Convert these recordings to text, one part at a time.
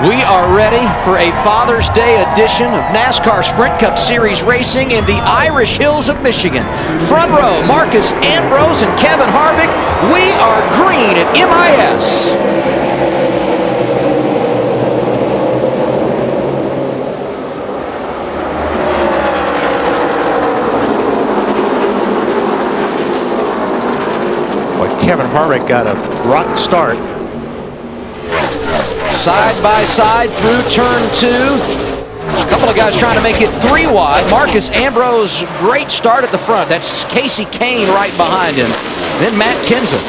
We are ready for a Father's Day edition of NASCAR Sprint Cup Series racing in the Irish Hills of Michigan. Front row, Marcus Ambrose and Kevin Harvick. We are green at MIS. Boy, Kevin Harvick got a rotten start. Side by side through turn 2. A couple of guys trying to make it 3 wide. Marcus Ambrose, great start at the front. That's Kasey Kahne right behind him. Then Matt Kenseth.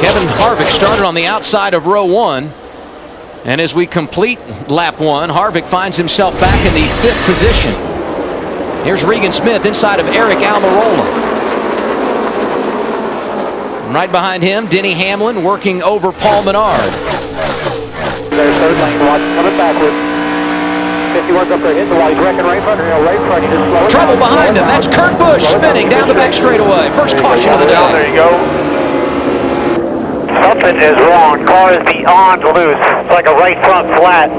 Kevin Harvick started on the outside of row 1. And as we complete lap 1, Harvick finds himself back in the 5th position. Here's Regan Smith inside of Eric Almirola. And right behind him, Denny Hamlin working over Paul Menard. There's third lane, watch coming backward. 51's up there hitting the wall. He's wrecking right in front of him. Right in front, he just slowing Trouble down. behind him. That's Kurt Busch spinning down the back straightaway. First caution of the day. There you go. Something is wrong. Car is beyond loose. It's like a right front flat.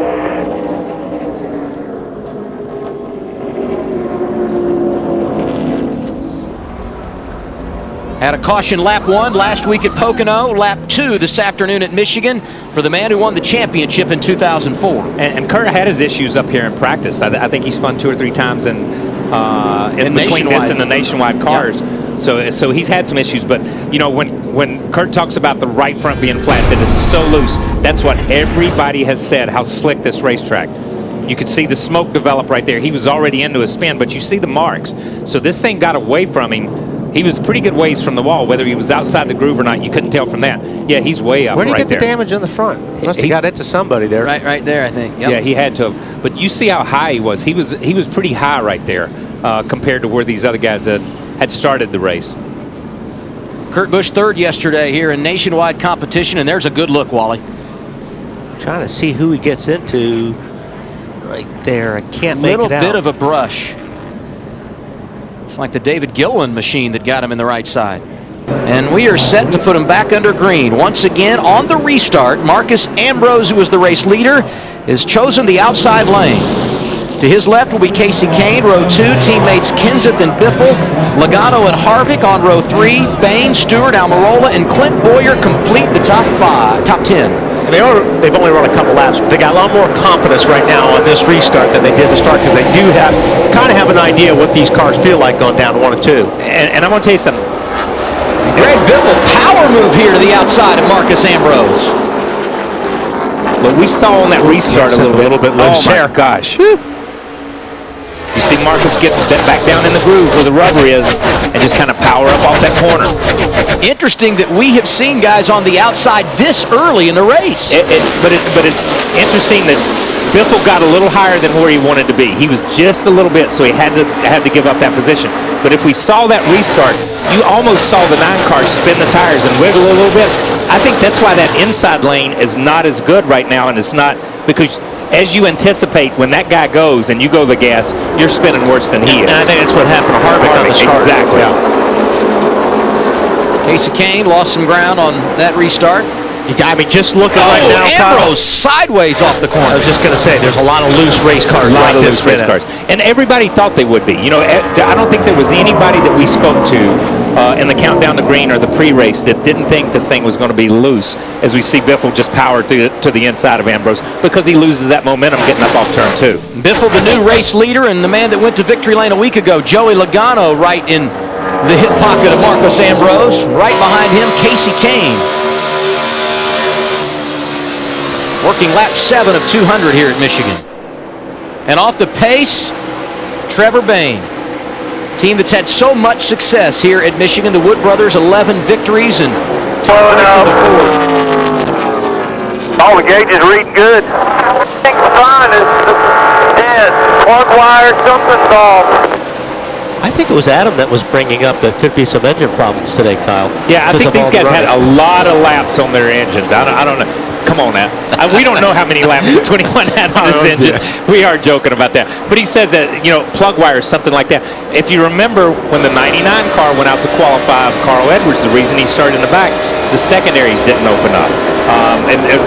Had a caution lap 1 last week at Pocono, lap 2 this afternoon at Michigan for the man who won the championship in 2004. And Kurt had his issues up here in practice. I think he spun 2 or 3 times in between this and the nationwide cars. Yeah. So he's had some issues, but you know when Kurt talks about the right front being flat, that it's so loose, that's what everybody has said, how slick this racetrack. You could see the smoke develop right there. He was already into a spin, but you see the marks. So this thing got away from him. He was pretty good ways from the wall. Whether he was outside the groove or not, you couldn't tell from that. Yeah, he's way up. Where did he get there. the damage on the front? He must have got it to somebody there. Right there, I think. Yep. Yeah, he had to have. But you see how high he was. He was pretty high right there compared to where these other guys had started the race. Kurt Busch 3rd yesterday here in nationwide competition, and there's a good look, Wally. Trying to see who he gets into right there. I can't make it out. Little bit of a brush. It's like the David Gilliland machine that got him in the right side. And we are set to put him back under green. Once again, on the restart, Marcus Ambrose, who was the race leader, has chosen the outside lane. To his left will be Kasey Kahne, row 2. Teammates Kenseth and Biffle. Logano and Harvick on row 3. Bain, Stewart, Almirola, and Clint Bowyer complete the top 10. And they've only run a couple laps, but they got a lot more confidence right now on this restart than they did at the start, because they do kind of have an idea what these cars feel like going down to 1 and 2. And I'm going to tell you something. Greg Biffle, power move here to the outside of Marcus Ambrose. But we saw on that restart a little bit loose. Oh my gosh. You see Marcus get back down in the groove where the rubber is and just kind of power up off that corner. Interesting that we have seen guys on the outside this early in the race. But it's interesting that Biffle got a little higher than where he wanted to be. He was just a little bit, so he had to give up that position. But if we saw that restart, you almost saw the 9 cars spin the tires and wiggle a little bit. I think that's why that inside lane is not as good right now, and it's not because as you anticipate when that guy goes and you go the gas, you're spinning worse than he is. And I think that's what happened to Harvick on the start. Exactly. Yeah. Kasey Kahne lost some ground on that restart. I mean, just looking right now, Ambrose sideways off the corner. I was just going to say, there's a lot of loose race cars like this. Race cars. And everybody thought they would be. You know, I don't think there was anybody that we spoke to in the countdown to green or the pre-race that didn't think this thing was going to be loose, as we see Biffle just power to the inside of Ambrose because he loses that momentum getting up off turn 2. Biffle, the new race leader, and the man that went to victory lane a week ago, Joey Logano, right in the hip pocket of Marcus Ambrose. Right behind him, Kasey Kahne. Working lap 7 of 200 here at Michigan. And off the pace, Trevor Bain. Team that's had so much success here at Michigan. The Wood brothers, 11 victories and top of the Ford. All the gauges read good. Fine is dead. Plug wire, something's off. I think it was Adam that was bringing up that could be some engine problems today, Kyle. Yeah, I think these guys had a lot of laps on their engines. I don't know. Come on now. We don't know how many laps the 21 had on his engine. We are joking about that. But he says that, plug wires, something like that. If you remember when the 99 car went out to qualify Carl Edwards, the reason he started in the back, the secondaries didn't open up.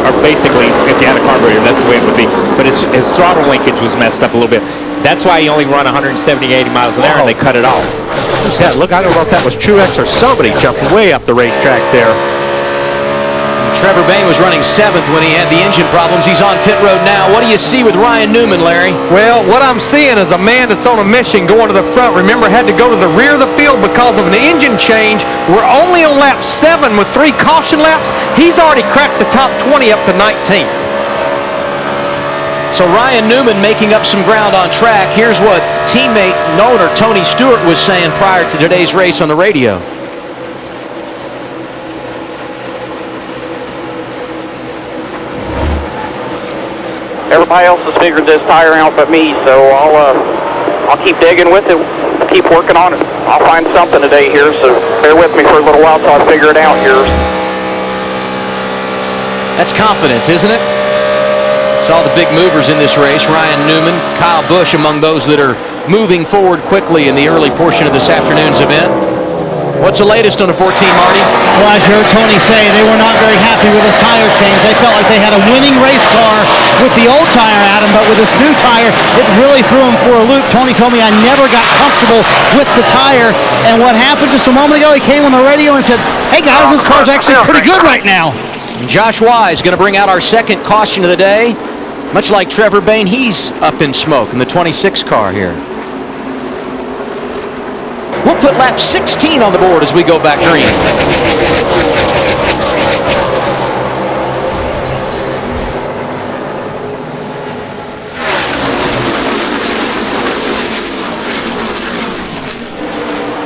Or basically, if you had a carburetor, that's the way it would be. But his throttle linkage was messed up a little bit. That's why he only run 170, 80 miles an hour, and they cut it off. Who's that? Look, I don't know if that was Truex or somebody jumped way up the racetrack there. Trevor Bayne was running 7th when he had the engine problems. He's on pit road now. What do you see with Ryan Newman, Larry? Well, what I'm seeing is a man that's on a mission going to the front. Remember, had to go to the rear of the field because of an engine change. We're only on lap 7 with 3 caution laps. He's already cracked the top 20 up to 19th. So Ryan Newman making up some ground on track. Here's what teammate owner Tony Stewart was saying prior to today's race on the radio. Everybody else has figured this tire out but me, so I'll keep digging with it, keep working on it. I'll find something today here, so bear with me for a little while till I figure it out here. That's confidence, isn't it? Saw the big movers in this race. Ryan Newman, Kyle Busch among those that are moving forward quickly in the early portion of this afternoon's event. What's the latest on the 14, Marty? Well, as you heard Tony say, they were not very happy with his tire change. They felt like they had a winning race car with the old tire, Adam, but with this new tire, it really threw him for a loop. Tony told me I never got comfortable with the tire, and what happened just a moment ago, he came on the radio and said, hey guys, this car's actually pretty good right now. And Josh Wise going to bring out our second caution of the day. Much like Trevor Bayne, he's up in smoke in the 26 car here. We'll put lap 16 on the board as we go back green.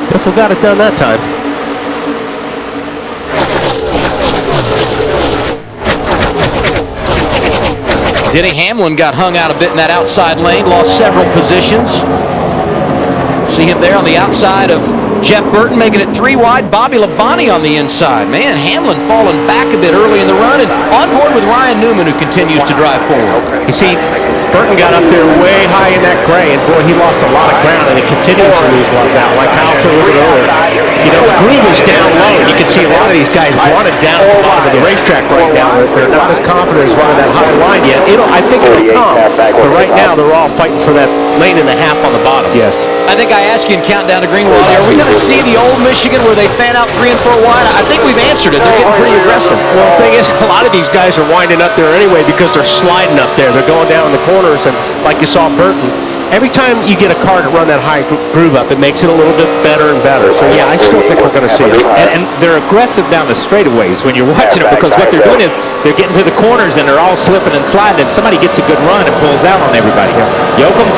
Biffle got it done that time. Denny Hamlin got hung out a bit in that outside lane, lost several positions. See him there on the outside of Jeff Burton, making it 3 wide. Bobby Labonte on the inside. Man, Hamlin falling back a bit early in the run, and on board with Ryan Newman, who continues to drive forward. You see, Burton got up there way high in that gray, and boy, he lost a lot of ground, and he continues to lose a lot of ground, like Kyle said a little bit earlier. The groove is down low, and you can see a lot of these guys want it down at the bottom of the racetrack right now. They're not as confident as running that high line yet. I think it'll come, but right now they're all fighting for that lane and a half on the bottom. Yes. I think I asked you in Countdown to Green, Wally, are we going to see the old Michigan where they fan out 3 and 4 wide? I think we've answered it. They're getting pretty aggressive. Well, the thing is, a lot of these guys are winding up there anyway because they're sliding up there. They're going down the corners, and like you saw Burton, every time you get a car to run that high groove up, it makes it a little bit better and better. So, yeah, I still think we're going to see it. And they're aggressive down the straightaways when you're watching it, because what they're doing is they're getting to the corners and they're all slipping and sliding, and somebody gets a good run and pulls out on everybody. Yoakum.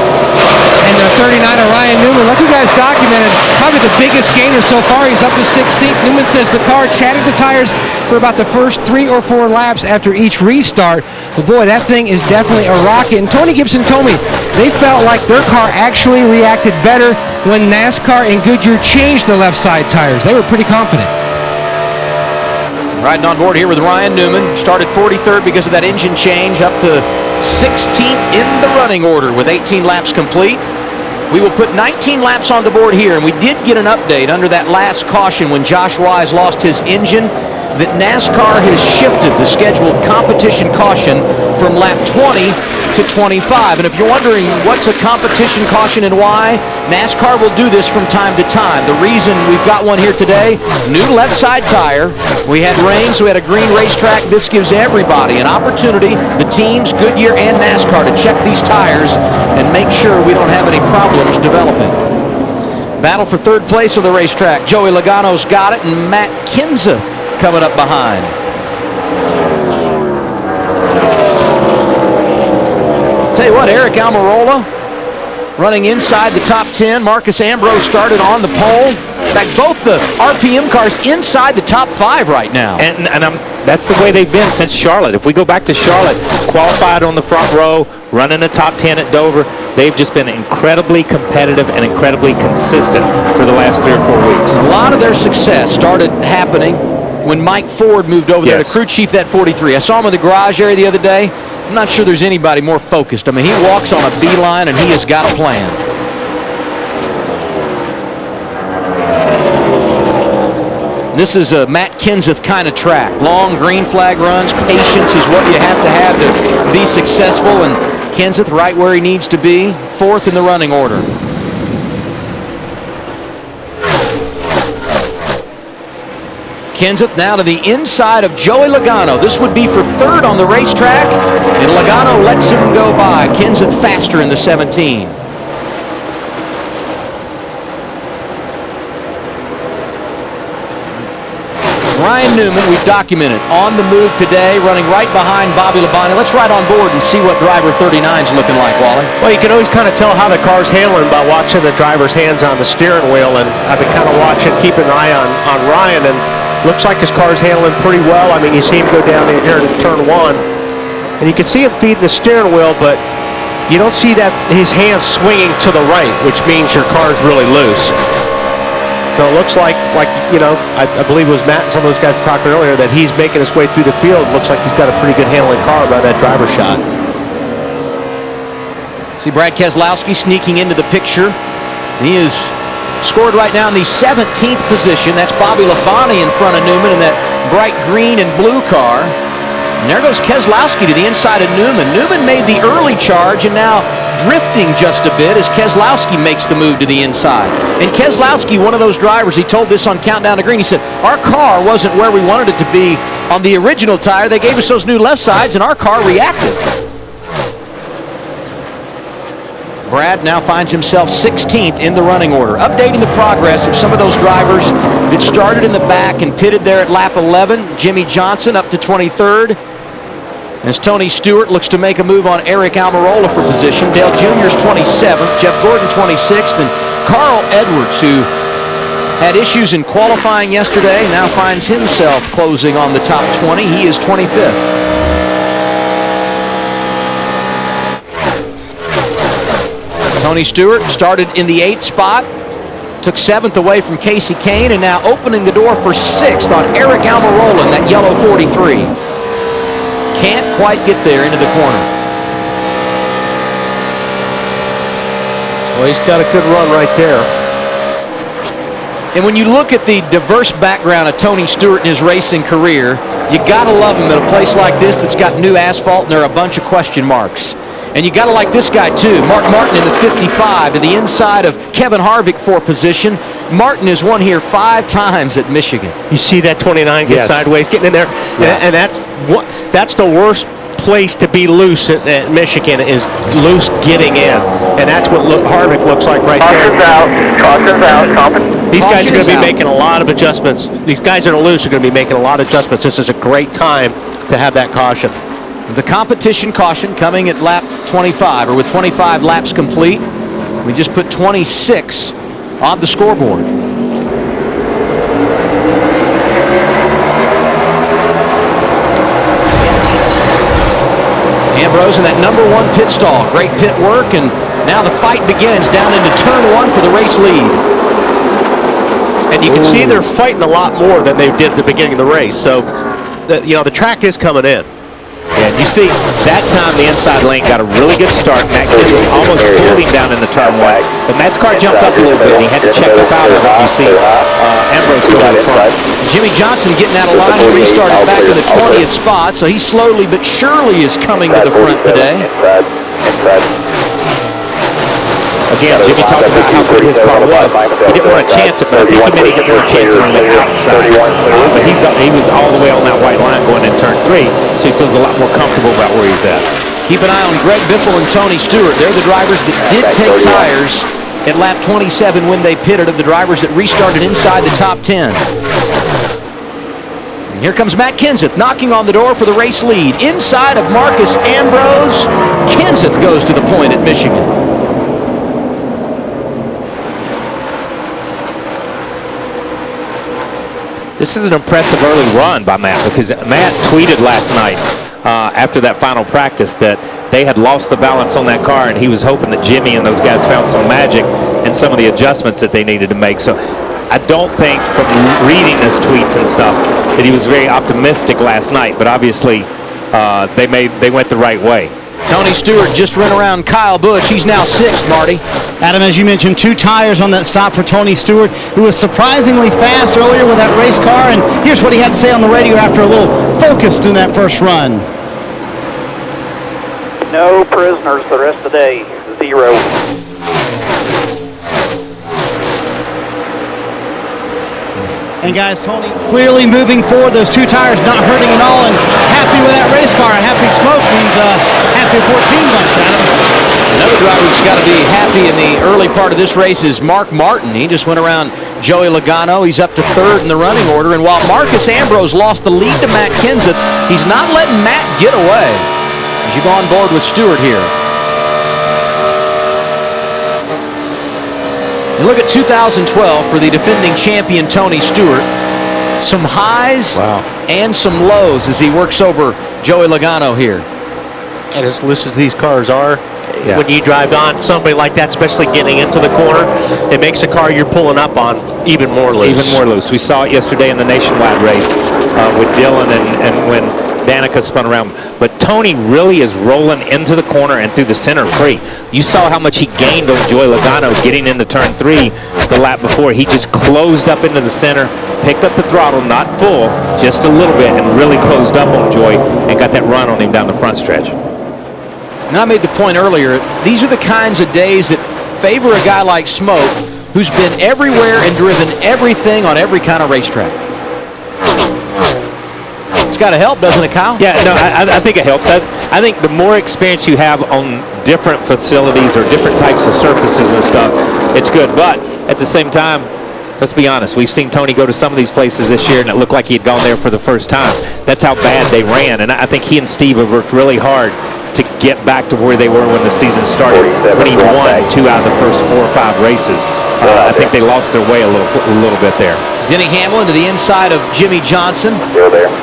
And the 39er Ryan Newman, like you guys documented, probably the biggest gainer so far. He's up to 16th. Newman says the car chatted the tires for about the first 3 or 4 laps after each restart. But boy, that thing is definitely a rocket. And Tony Gibson told me they felt like their car actually reacted better when NASCAR and Goodyear changed the left side tires. They were pretty confident. Riding on board here with Ryan Newman. Started 43rd because of that engine change, up to 16th in the running order with 18 laps complete. We will put 19 laps on the board here, and we did get an update under that last caution when Josh Wise lost his engine that NASCAR has shifted the scheduled competition caution from lap 20 to 25. And if you're wondering what's a competition caution and why, NASCAR will do this from time to time. The reason we've got one here today, new left side tire. We had rain, so we had a green racetrack. This gives everybody an opportunity, the teams, Goodyear and NASCAR, to check these tires and make sure we don't have any problems developing. Battle for third place on the racetrack. Joey Logano's got it, and Matt Kenseth coming up behind. Tell you what, Eric Almirola running inside the top 10. Marcus Ambrose started on the pole. In fact, both the RPM cars inside the top 5 right now. And I'm That's the way they've been since Charlotte. If we go back to Charlotte, qualified on the front row, running the top 10 at Dover, they've just been incredibly competitive and incredibly consistent for the last 3 or 4 weeks. A lot of their success started happening when Mike Ford moved over there to crew chief that 43. I saw him in the garage area the other day. I'm not sure there's anybody more focused. I mean, he walks on a beeline and he has got a plan. This is a Matt Kenseth kind of track. Long green flag runs. Patience is what you have to be successful. And Kenseth right where he needs to be. 4th in the running order. Kenseth now to the inside of Joey Logano. This would be for 3rd on the racetrack. And Logano lets him go by. Kenseth faster in the 17. Ryan Newman, we've documented, on the move today, running right behind Bobby Labonte. Let's ride on board and see what driver 39 is looking like, Wally. Well, you can always kind of tell how the car's handling by watching the driver's hands on the steering wheel, and I've been kind of watching, keeping an eye on Ryan, and looks like his car's handling pretty well. I mean, you see him go down here in turn 1, and you can see him feeding the steering wheel, but you don't see that his hands swinging to the right, which means your car's really loose. So it looks like you know, I believe it was Matt and some of those guys were talking earlier that he's making his way through the field. Looks like he's got a pretty good handling car by that driver shot. See Brad Keselowski sneaking into the picture. He is scored right now in the 17th position. That's Bobby Labonte in front of Newman in that bright green and blue car. And there goes Keselowski to the inside of Newman. Newman made the early charge and now drifting just a bit as Keselowski makes the move to the inside. And Keselowski, one of those drivers, he told this on Countdown to Green, he said, our car wasn't where we wanted it to be on the original tire. They gave us those new left sides and our car reacted. Brad now finds himself 16th in the running order, updating the progress of some of those drivers that started in the back and pitted there at lap 11. Jimmy Johnson up to 23rd. As Tony Stewart looks to make a move on Eric Almirola for position. Dale Jr.'s 27th, Jeff Gordon 26th, and Carl Edwards, who had issues in qualifying yesterday, now finds himself closing on the top 20. He is 25th. Tony Stewart started in the 8th spot, took 7th away from Casey Kane, and now opening the door for 6th on Eric Almirola in that yellow 43. Can't quite get there into the corner. Well, he's got a good run right there. And when you look at the diverse background of Tony Stewart in his racing career, you gotta love him at a place like this that's got new asphalt and there are a bunch of question marks. And you gotta like this guy too, Mark Martin in the 55 to the inside of Kevin Harvick for position. Martin has won here 5 times at Michigan. You see that 29 get sideways, getting in there, and that's the worst place to be loose at Michigan, is loose getting in, and that's what Harvick looks like right there. Caution's out. These guys are going to be making a lot of adjustments. These guys that are loose are going to be making a lot of adjustments. This is a great time to have that caution. The competition caution coming at lap 25, or with 25 laps complete. We just put 26 on the scoreboard. Ambrose in that number 1 pit stall. Great pit work, and now the fight begins down into turn 1 for the race lead. And you can see they're fighting a lot more than they did at the beginning of the race. So, the track is coming in. And you see, that time the inside lane got a really good start. Matt Kenseth almost pulled him down in the turn 1. But Matt's car jumped up a little bit, and he had to check up out of it. You see Ambrose go in front. Jimmy Johnson getting out of line and restarted back in the 20th spot, so he slowly but surely is coming to the front today. Again, Jimmy talked about how good his car was. He didn't want to chance it, but I think he made a chance it on the outside. But he was all the way on that white line going in turn 3, so he feels a lot more comfortable about where he's at. Keep an eye on Greg Biffle and Tony Stewart. They're the drivers that did take tires at lap 27 when they pitted, of the drivers that restarted inside the top 10. And here comes Matt Kenseth knocking on the door for the race lead. Inside of Marcus Ambrose, Kenseth goes to the point at Michigan. This is an impressive early run by Matt, because Matt tweeted last night after that final practice that they had lost the balance on that car, and he was hoping that Jimmy and those guys found some magic in some of the adjustments that they needed to make. So I don't think, from reading his tweets and stuff, that he was very optimistic last night, but obviously they went the right way. Tony Stewart just ran around Kyle Busch. He's now 6th, Marty. Adam, as you mentioned, 2 tires on that stop for Tony Stewart, who was surprisingly fast earlier with that race car, and here's what he had to say on the radio after a little focused in that first run. No prisoners the rest of the day. 0. And guys, Tony clearly moving forward, those 2 tires not hurting at all, and happy with that race car. A happy smoke means happy 14 bunch, Adam. Another driver who's got to be happy in the early part of this race is Mark Martin. He just went around Joey Logano. He's up to 3rd in the running order, and while Marcus Ambrose lost the lead to Matt Kenseth, he's not letting Matt get away. As you go on board with Stewart here. And look at 2012 for the defending champion Tony Stewart. Some highs and some lows as he works over Joey Logano here. And as loose as these cars are, when you drive on somebody like that, especially getting into the corner, it makes the car you're pulling up on even more loose. Even more loose. We saw it yesterday in the nationwide race with Dylan and when Danica spun around. But Tony really is rolling into the corner and through the center free. You saw how much he gained on Joey Logano getting into turn 3 the lap before. He just closed up into the center, picked up the throttle, not full, just a little bit, and really closed up on Joey and got that run on him down the front stretch. And I made the point earlier, these are the kinds of days that favor a guy like Smoke, who's been everywhere and driven everything on every kind of racetrack. It's got to help, doesn't it, Kyle? Yeah, no, I think it helps. I think the more experience you have on different facilities or different types of surfaces and stuff, it's good. But at the same time, let's be honest, we've seen Tony go to some of these places this year and it looked like he had gone there for the first time. That's how bad they ran. And I think he and Steve have worked really hard to get back to where they were when the season started, when he won 2 out of the first 4 or 5 races. I think they lost their way a little bit there. Denny Hamlin to the inside of Jimmy Johnson. Still there.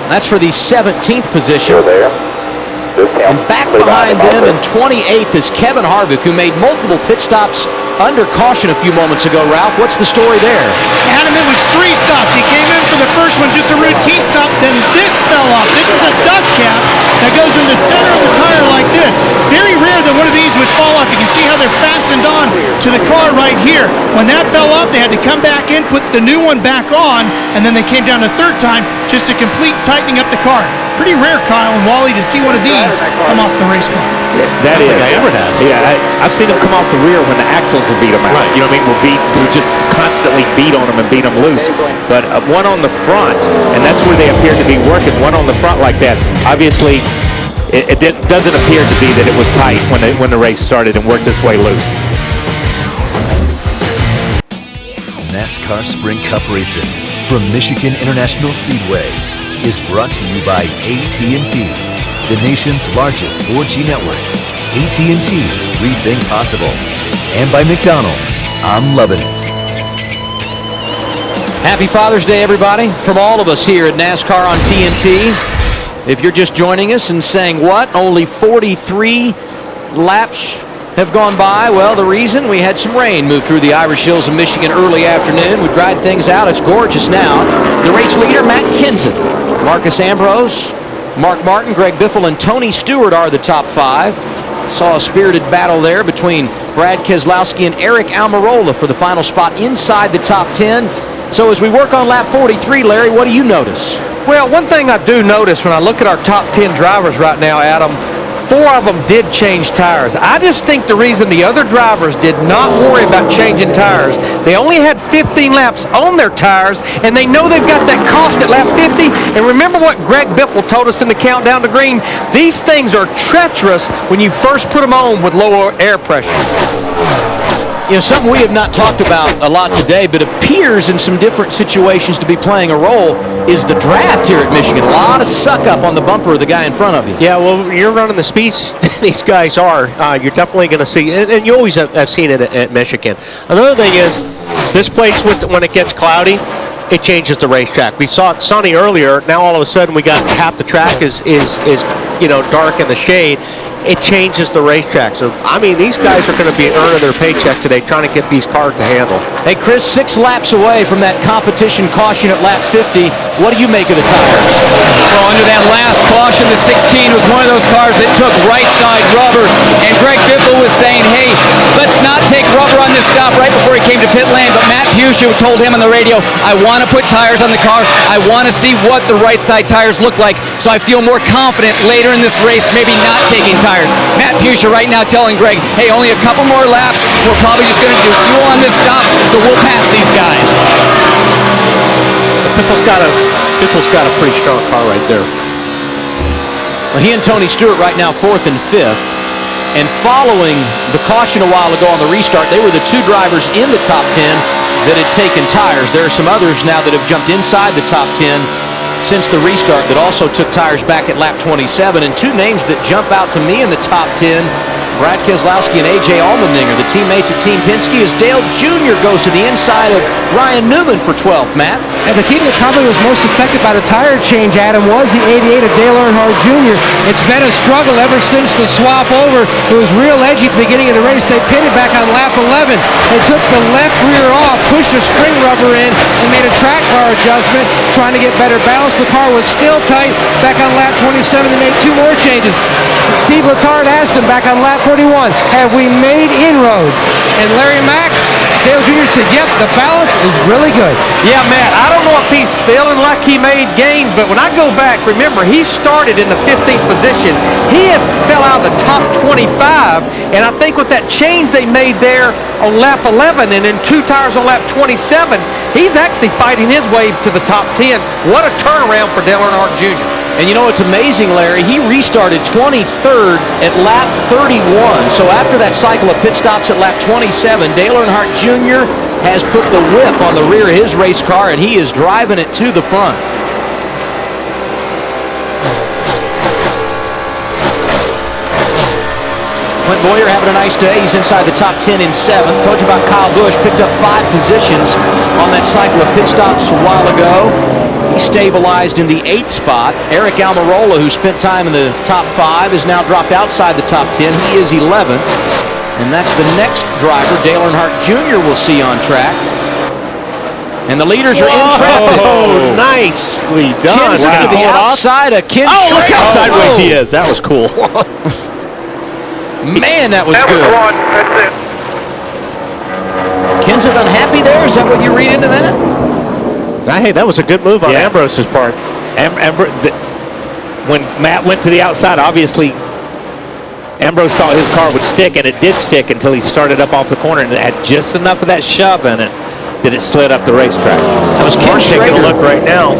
That's for the 17th position. Still there. And back behind them in 28th is Kevin Harvick, who made multiple pit stops under caution a few moments ago. Ralph, what's the story there? Adam, it was 3 stops. He came in for the first one, just a routine stop, then this fell off. This is a dust cap that goes in the center of the tire like this. Very rare that one of these would fall off. You can see how they're fastened on to the car right here. When that fell off, they had to come back in, put the new one back on, and then they came down a 3rd time just to complete tightening up the car. Pretty rare, Kyle and Wally, to see one of these come off the race car. That is. Yeah, I've seen them come off the rear when the axles will beat them out. Right. You know what I mean? We'll just constantly beat on them and beat them loose. But one on the front, and that's where they appear to be working, one on the front like that. Obviously, it doesn't appear to be that it was tight when the race started and worked its way loose. NASCAR Sprint Cup Racing from Michigan International Speedway is brought to you by AT&T, the nation's largest 4G network. AT&T, rethink possible. And by McDonald's, I'm loving it. Happy Father's Day, everybody, from all of us here at NASCAR on TNT. If you're just joining us and saying, what, only 43 laps have gone by? Well, the reason, we had some rain move through the Irish Hills of Michigan early afternoon. We dried things out. It's gorgeous now. The race leader, Matt Kenseth. Marcus Ambrose, Mark Martin, Greg Biffle, and Tony Stewart are the top 5. Saw a spirited battle there between Brad Keselowski and Eric Almirola for the final spot inside the top 10. So as we work on lap 43, Larry, what do you notice? Well, one thing I do notice when I look at our top 10 drivers right now, Adam, 4 of them did change tires. I just think the reason the other drivers did not worry about changing tires, they only had 15 laps on their tires, and they know they've got that caution at lap 50. And remember what Greg Biffle told us in the countdown to green? These things are treacherous when you first put them on with lower air pressure. You know, something we have not talked about a lot today, but appears in some different situations to be playing a role, is the draft here at Michigan. A lot of suck up on the bumper of the guy in front of you. Yeah, well, you're running the speeds these guys are. You're definitely going to see, and you always have seen it at Michigan. Another thing is, this place, when it gets cloudy, it changes the racetrack. We saw it sunny earlier. Now all of a sudden we got half the track is dark in the shade. It changes the racetrack. So, I mean, these guys are going to be earning their paycheck today trying to get these cars to handle. Hey, Chris, 6 laps away from that competition caution at lap 50. What do you make of the tires? Well, under that last caution, the 16 was one of those cars that took right side rubber. And Greg Biffle was saying, hey, let's not take rubber on this stop right before he came to pit lane. But Matt Pusha told him on the radio, I want to put tires on the car. I want to see what the right side tires look like. So I feel more confident later in this race, maybe not taking tires. Matt Pusha right now telling Greg, hey, only a couple more laps. We're probably just going to do fuel on this stop, so we'll pass these guys. Biffle's got a pretty strong car right there. Well, he and Tony Stewart right now 4th and 5th. And following the caution a while ago on the restart, they were the 2 drivers in the top 10 that had taken tires. There are some others now that have jumped inside the top 10 since the restart that also took tires back at lap 27. And 2 names that jump out to me in the top 10, Brad Keselowski and A.J. Allmendinger, the teammates at Team Penske, as Dale Jr. goes to the inside of Ryan Newman for 12th, Matt. And the team that probably was most affected by the tire change, Adam, was the 88 of Dale Earnhardt Jr. It's been a struggle ever since the swap over. It was real edgy at the beginning of the race. They pitted back on lap 11. They took the left rear off, pushed the spring rubber in, and made a track bar adjustment, trying to get better balance. The car was still tight. Back on lap 27, they made 2 more changes. And Steve Letarte asked him back on lap 41, have we made inroads? And Larry Mack, Dale Jr. said, yep, the balance is really good. Yeah, Matt, I don't know if he's feeling like he made gains, but when I go back, remember, he started in the 15th position. He had fell out of the top 25, and I think with that change they made there on lap 11 and then 2 tires on lap 27, he's actually fighting his way to the top 10. What a turnaround for Dale Earnhardt Jr. And you know, it's amazing, Larry. He restarted 23rd at lap 31. So after that cycle of pit stops at lap 27, Dale Earnhardt Jr. has put the whip on the rear of his race car, and he is driving it to the front. Clint Bowyer having a nice day. He's inside the top 10 in 7th. Told you about Kyle Busch. Picked up 5 positions on that cycle of pit stops a while ago. He stabilized in the 8th spot. Eric Almirola, who spent time in the top 5, is now dropped outside the top 10. He is 11th. And that's the next driver Dale Earnhardt Jr. will see on track. And the leaders are in traffic. Oh, nicely done. Kinza to the outside of Ken. Oh, look how sideways he is. That was cool. Man, that was good. That's it. Kinza unhappy there? Is that what you read into that? Hey, that was a good move on Ambrose's part. When Matt went to the outside, obviously Ambrose thought his car would stick, and it did stick until he started up off the corner, and it had just enough of that shove in it that it slid up the racetrack. That was Ken taking a Schrader. look right now.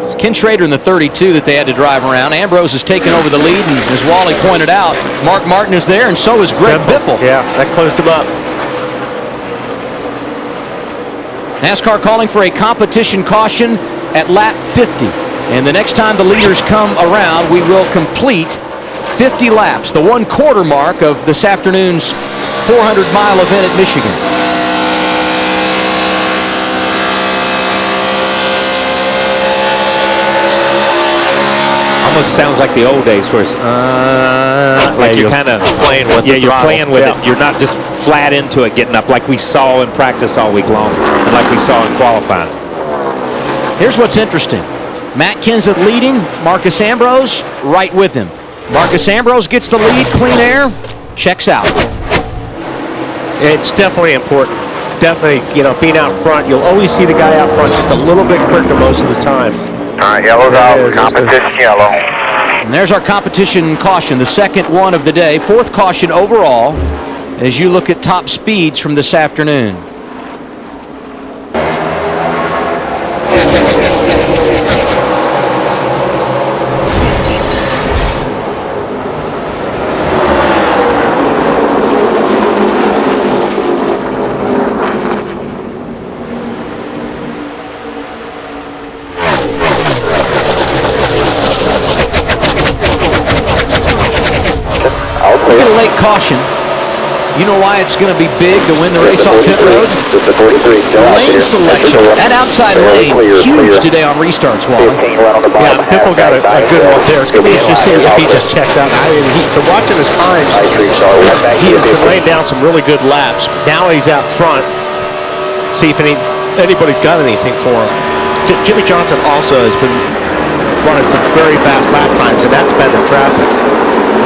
It's Ken Schrader in the 32 that they had to drive around. Ambrose has taken over the lead, and as Wally pointed out, Mark Martin is there, and so is Greg Biffle. Yeah, that closed him up. NASCAR calling for a competition caution at lap 50. And the next time the leaders come around, we will complete 50 laps, the 1/4 mark of this afternoon's 400-mile event at Michigan. Almost sounds like the old days where it's like you're kind of playing with it. You're not just flat into it, getting up like we saw in practice all week long and like we saw in qualifying. Here's what's interesting. Matt Kenseth leading, Marcus Ambrose right with him. Marcus Ambrose gets the lead, clean air, checks out. It's definitely important. Definitely, being out front, you'll always see the guy out front just a little bit quicker most of the time. All right, yellow's out. Competition yellow. And there's our competition caution, the second one of the day, 4th caution overall, as you look at top speeds from this afternoon. Look at a late caution. You know why it's going to be big to win the race on pit road? Lane selection. That outside lane, huge today on restarts, Wally. Yeah, Biffle got a good one there. It's going to be interesting if he just checks out. From watching his times, he has been laying down some really good laps. Now he's out front. See if anybody's got anything for him. Jimmy Johnson also has been running some very fast lap times, and that's been in traffic.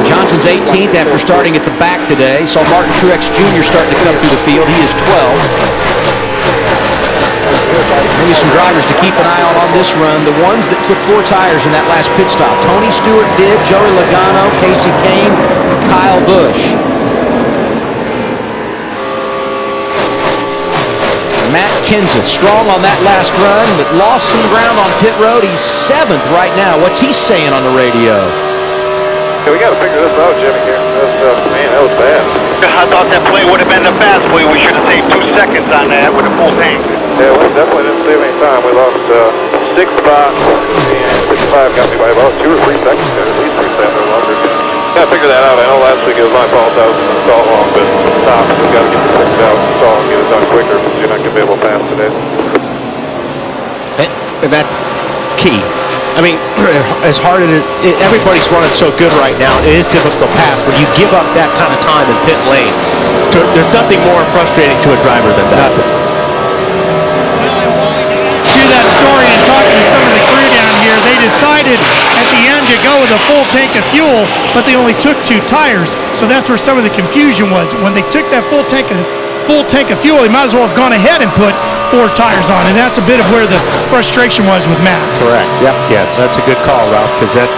Johnson's 18th after starting at the back today. Saw Martin Truex Jr. starting to come through the field. He is 12th. Maybe some drivers to keep an eye on this run. The ones that took 4 tires in that last pit stop. Tony Stewart did, Joey Logano, Casey Kane, Kyle Busch. Matt Kenseth, strong on that last run, but lost some ground on pit road. He's 7th right now. What's he saying on the radio? We got to figure this out, Jimmy, here. Man, that was bad. I thought that play would have been the fast play. We should have saved 2 seconds on that with a full tank. Yeah, we definitely didn't save any time. We lost 6 spots, and 55 got me by about 2 or 3 seconds there, at least 3 seconds or longer. Got to figure that out. I know last week it was my fault. I was stall long, but stop. We got to get this figured out, stall and get it done quicker, because you're not going to be able to pass today. And that key. I mean, as hard as everybody's running so good right now, it is difficult to pass. When you give up that kind of time in pit lane, there's nothing more frustrating to a driver than that. To that story and talking to some of the crew down here, they decided at the end to go with a full tank of fuel, but they only took 2 tires. So that's where some of the confusion was. When they took that full tank of fuel, they might as well have gone ahead and put 4 tires on, and that's a bit of where the frustration was with Matt. Correct. Yep. Yes, that's a good call, Ralph, because if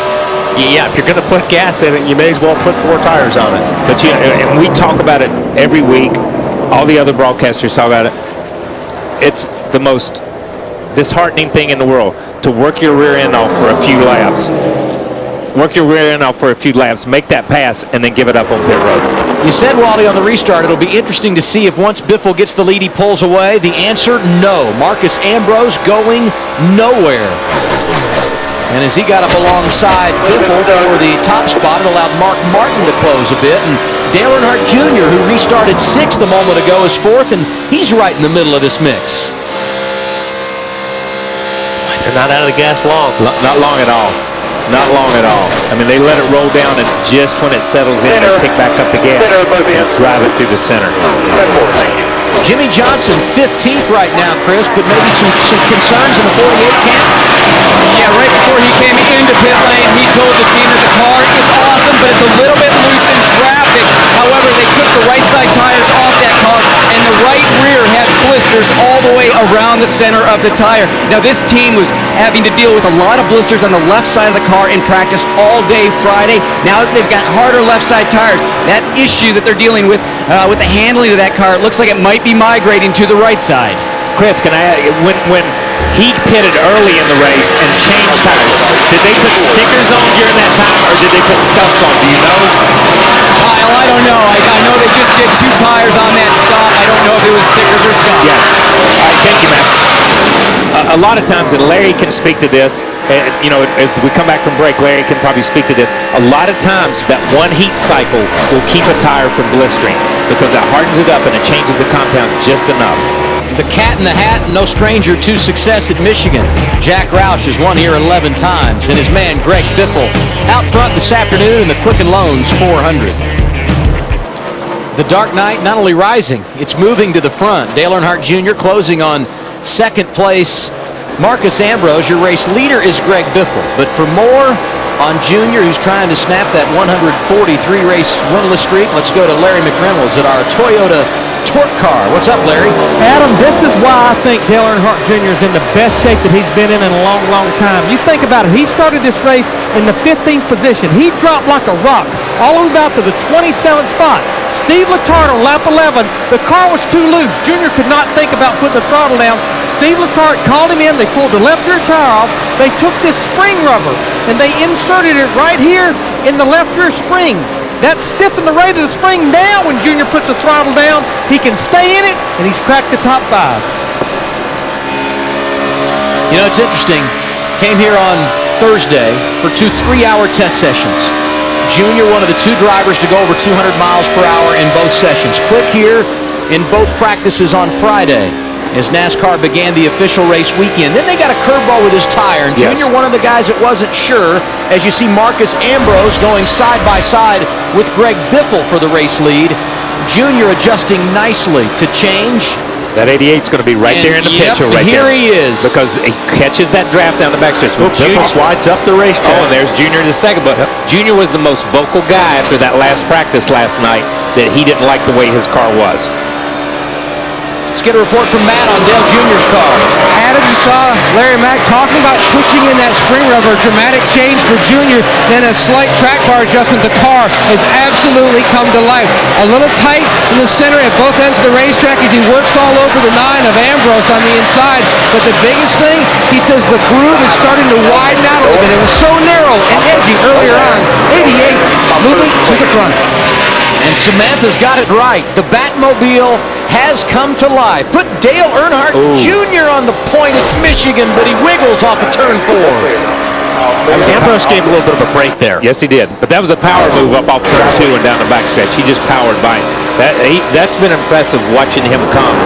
you're going to put gas in it, you may as well put 4 tires on it. But and we talk about it every week. All the other broadcasters talk about it. It's the most disheartening thing in the world to work your rear end off for a few laps. Work your rear end off for a few laps, make that pass, and then give it up on pit road. You said, Wally, on the restart, it'll be interesting to see if once Biffle gets the lead, he pulls away. The answer, no. Marcus Ambrose going nowhere. And as he got up alongside Biffle for the top spot, it allowed Mark Martin to close a bit. And Dale Earnhardt Jr., who restarted 6th a moment ago, is 4th, and he's right in the middle of this mix. They're not out of the gas long. Not long at all. Not long at all. I mean, they let it roll down, and just when it settles in, they pick back up the gas and drive it through the center. Jimmy Johnson, 15th right now, Chris, but maybe some concerns in the 48 camp? Yeah, right before he came into pit lane, he told the team that the car is awesome, but it's a little bit loose in traffic. However, they took the right side tires off that car, and the right rear had blisters all the way around the center of the tire. Now, this team was having to deal with a lot of blisters on the left side of the car in practice all day Friday. Now that they've got harder left side tires, that issue that they're dealing with the handling of that car, it looks like it might be migrating to the right side. Chris, can I when he pitted early in the race and changed tires, did they put stickers on during that time, or did they put scuffs on? Do you know? Kyle, I don't know. I know they just did 2 tires on that stop. I don't know if it was stickers or scuffs. Yes. All right, thank you, man. A lot of times, and Larry can speak to this, as we come back from break, Larry can probably speak to this. A lot of times, that one heat cycle will keep a tire from blistering because it hardens it up and it changes the compound just enough. The cat in the hat, no stranger to success at Michigan. Jack Roush has won here 11 times, and his man Greg Biffle out front this afternoon in the Quicken Loans 400. The Dark Knight not only rising, it's moving to the front. Dale Earnhardt Jr. closing on 2nd place. Marcus Ambrose, your race leader, is Greg Biffle. But for more on Jr., who's trying to snap that 143-race winless streak, let's go to Larry McReynolds at our Toyota Torque Car. What's up, Larry? Adam, this is why I think Dale Earnhardt Jr. is in the best shape that he's been in a long, long time. You think about it. He started this race in the 15th position. He dropped like a rock all the way back to the 27th spot. Steve Letarte on lap 11, the car was too loose. Junior could not think about putting the throttle down. Steve Letarte called him in. They pulled the left rear tire off. They took this spring rubber and they inserted it right here in the left rear spring. That stiffened the rate of the spring. Now when Junior puts the throttle down, he can stay in it, and he's cracked the top 5. You know, it's interesting. Came here on Thursday for 2 3-hour test sessions. Junior, one of the 2 drivers to go over 200 miles per hour in both sessions. Quick here in both practices on Friday as NASCAR began the official race weekend. Then they got a curveball with his tire, and Junior, one of the guys that wasn't sure, as you see Marcus Ambrose going side by side with Greg Biffle for the race lead. Junior adjusting nicely to change. That 88's going to be right there in the picture right here there. He is. Because he catches that draft down the backstretch. Biffle slides up the racetrack. Oh, and there's Junior in the second. But Junior was the most vocal guy after that last practice last night that he didn't like the way his car was. Let's get a report from Matt on Dale Jr.'s car. Adam, you saw Larry Mack talking about pushing in that spring rubber. Dramatic change for Junior, then a slight track bar adjustment. The car has absolutely come to life. A little tight in the center at both ends of the racetrack as he works all over the 9 of Ambrose on the inside. But the biggest thing, he says the groove is starting to widen out a little bit. It was so narrow and edgy earlier on. 88 moving to the front. And Samantha's got it right. The Batmobile has come to life. Put Dale Earnhardt Jr. on the point at Michigan, but he wiggles off of turn 4. Ambrose gave a little bit of a break there. Yes, he did. But that was a power move up off turn 2 and down the backstretch. He just powered by it. That's been impressive watching him come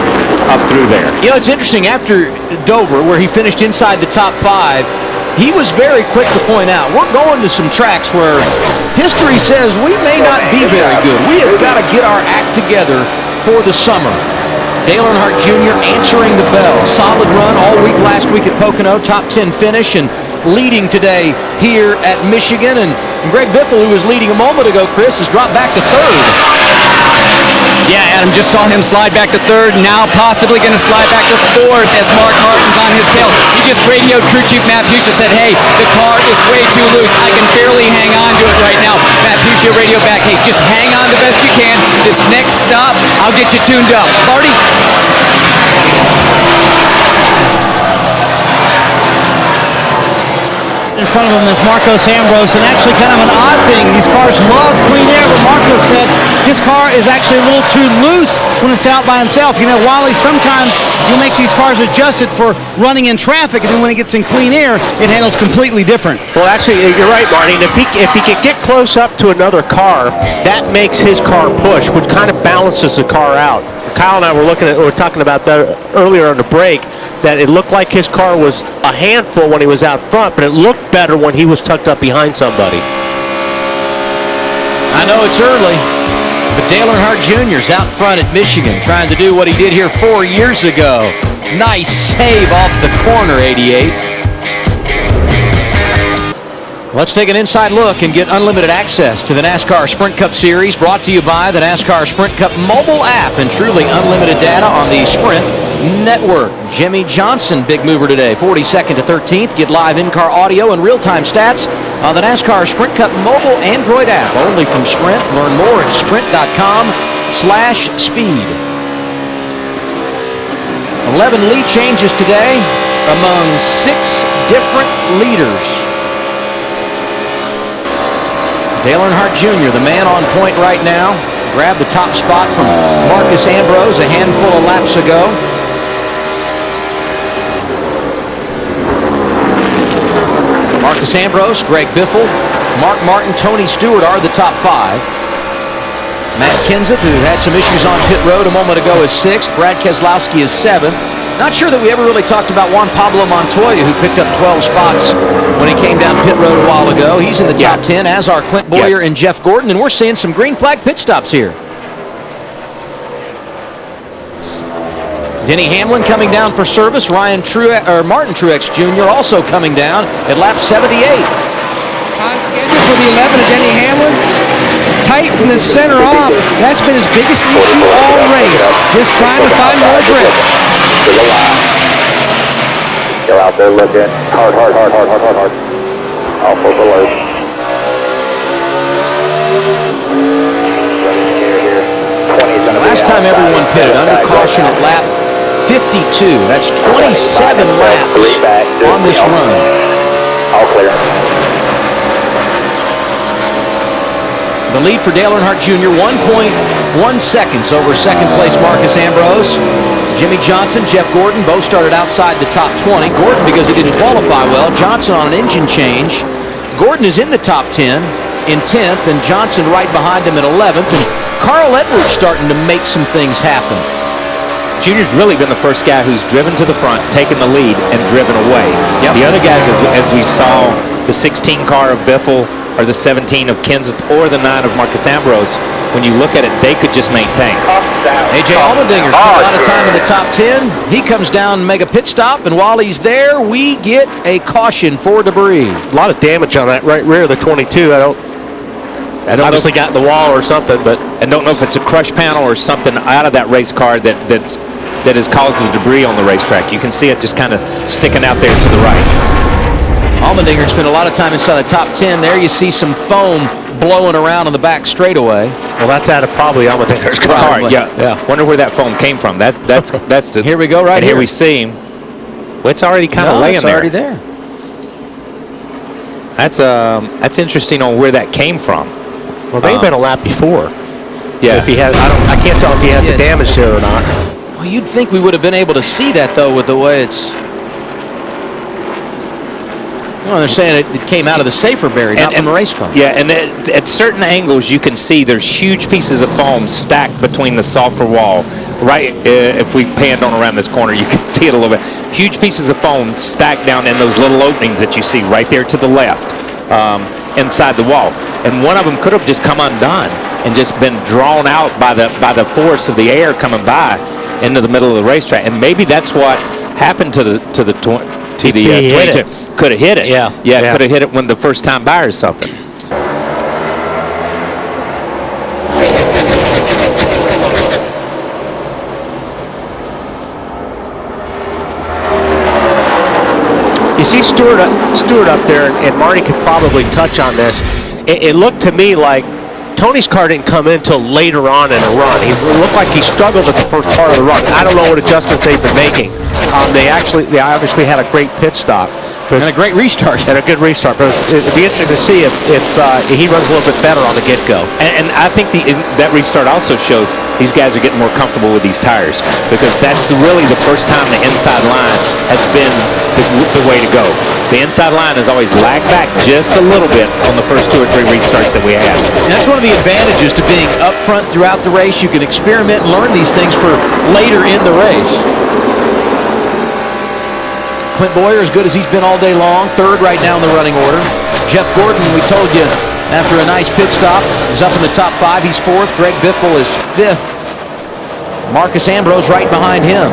up through there. You know, it's interesting. After Dover, where he finished inside the top 5, he was very quick to point out, we're going to some tracks where history says we may not be very good. We have got to get our act together for the summer. Dale Earnhardt Jr. answering the bell. Solid run all week last week at Pocono, top 10 finish, and leading today here at Michigan. And Greg Biffle, who was leading a moment ago, Chris, has dropped back to 3rd. Yeah, Adam, just saw him slide back to 3rd, now possibly going to slide back to 4th as Mark Martin's on his tail. He just radioed crew chief Matt Puccia, said, hey, the car is way too loose. I can barely hang on to it right now. Matt Puccia radioed back, hey, just hang on the best you can. This next stop, I'll get you tuned up. Marty? In front of him is Marcos Ambrose, and actually kind of an odd thing. These cars love clean air, but Marcos said his car is actually a little too loose when it's out by himself. You know, Wally, sometimes you'll make these cars adjusted for running in traffic, and then when it gets in clean air, it handles completely different. Well, actually, you're right, Marty. If he can get close up to another car, that makes his car push, which kind of balances the car out. Kyle and I were talking about that earlier on the break, that it looked like his car was a handful when he was out front, but it looked better when he was tucked up behind somebody. I know it's early, but Dale Earnhardt Jr. is out front at Michigan trying to do what he did here 4 years ago. Nice save off the corner, 88. Let's take an inside look and get unlimited access to the NASCAR Sprint Cup Series, brought to you by the NASCAR Sprint Cup mobile app and truly unlimited data on the Sprint Network. Jimmy Johnson, big mover today, 42nd to 13th. Get live in-car audio and real-time stats on the NASCAR Sprint Cup mobile Android app, only from Sprint. Learn more at sprint.com/speed. 11 lead changes today among 6 different leaders. Dale Earnhardt Jr., the man on point right now, grabbed the top spot from Marcus Ambrose a handful of laps ago. Marcus Ambrose, Greg Biffle, Mark Martin, Tony Stewart are the top 5. Matt Kenseth, who had some issues on pit road a moment ago, is 6th. Brad Keselowski is 7th. Not sure that we ever really talked about Juan Pablo Montoya, who picked up 12 spots when he came down pit road a while ago. He's in the top 10, as are Clint Bowyer and Jeff Gordon, and we're seeing some green flag pit stops here. Denny Hamlin coming down for service. Martin Truex Jr. also coming down at lap 78. On schedule for the 11 of Denny Hamlin. Tight from the center off. That's been his biggest issue all race. Just trying to find more grip. To the line. Go out there looking hard. Off of the loop. Last time everyone pitted under caution at lap 52. That's 27 laps on this run. All clear. The lead for Dale Earnhardt Jr., 1.1 seconds over second place Marcus Ambrose. Jimmy Johnson, Jeff Gordon both started outside the top 20. Gordon because he didn't qualify well. Johnson on an engine change. Gordon is in the top 10. in 10th, and Johnson right behind him in 11th, and Carl Edwards starting to make some things happen. Junior's really been the first guy who's driven to the front, taken the lead, and driven away. Yep. The other guys, as we saw, the 16 car of Biffle, or the 17 of Kenseth, or the 9 of Marcus Ambrose, when you look at it, they could just maintain. A.J. Allmendinger spent a lot of time in the top 10. He comes down and make a pit stop, and while he's there, we get a caution for debris. A lot of damage on that right rear of the 22. I don't obviously got in the wall or something, but I don't know if it's a crush panel or something out of that race car that has caused the debris on the racetrack. You can see it just kind of sticking out there to the right. Allmendinger spent a lot of time inside the top 10. There you see some foam blowing around on the back straightaway. Well, that's out of probably Allmendinger's car. Yeah. Wonder where that foam came from. That's the, here we go, right here. We see him. Well, it's already kind of laying it's there. Already there. That's interesting on where that came from. Well, they've been a lap before. Yeah. If he has, I can't tell if he has the damage there or not. Well, you'd think we would have been able to see that though with the way it's. Well, they're saying it came out of the safer berry, not from the race car. Yeah, and at certain angles, you can see there's huge pieces of foam stacked between the sulfur wall. Right, if we panned on around this corner, you can see it a little bit. Huge pieces of foam stacked down in those little openings that you see right there to the left, inside the wall. And one of them could have just come undone and just been drawn out by the force of the air coming by into the middle of the racetrack. And maybe that's what happened to the 22. Could have hit it. Yeah. Could have hit it when the first time buyer or something. You see Stewart up there, and Marty could probably touch on this. It looked to me like Tony's car didn't come in until later on in the run. It looked like he struggled at the first part of the run. I don't know what adjustments they've been making. They obviously had a great pit stop. And a great restart. And a good restart. But it'd be interesting to see if he runs a little bit better on the get-go. And I think that restart also shows these guys are getting more comfortable with these tires, because that's really the first time the inside line has been the way to go. The inside line has always lagged back just a little bit on the first 2 or 3 restarts that we had. And that's one of the advantages to being up front throughout the race. You can experiment and learn these things for later in the race. Clint Bowyer, as good as he's been all day long, 3rd right now in the running order. Jeff Gordon, we told you, after a nice pit stop, is up in the top 5. He's 4th. Greg Biffle is 5th. Marcus Ambrose right behind him.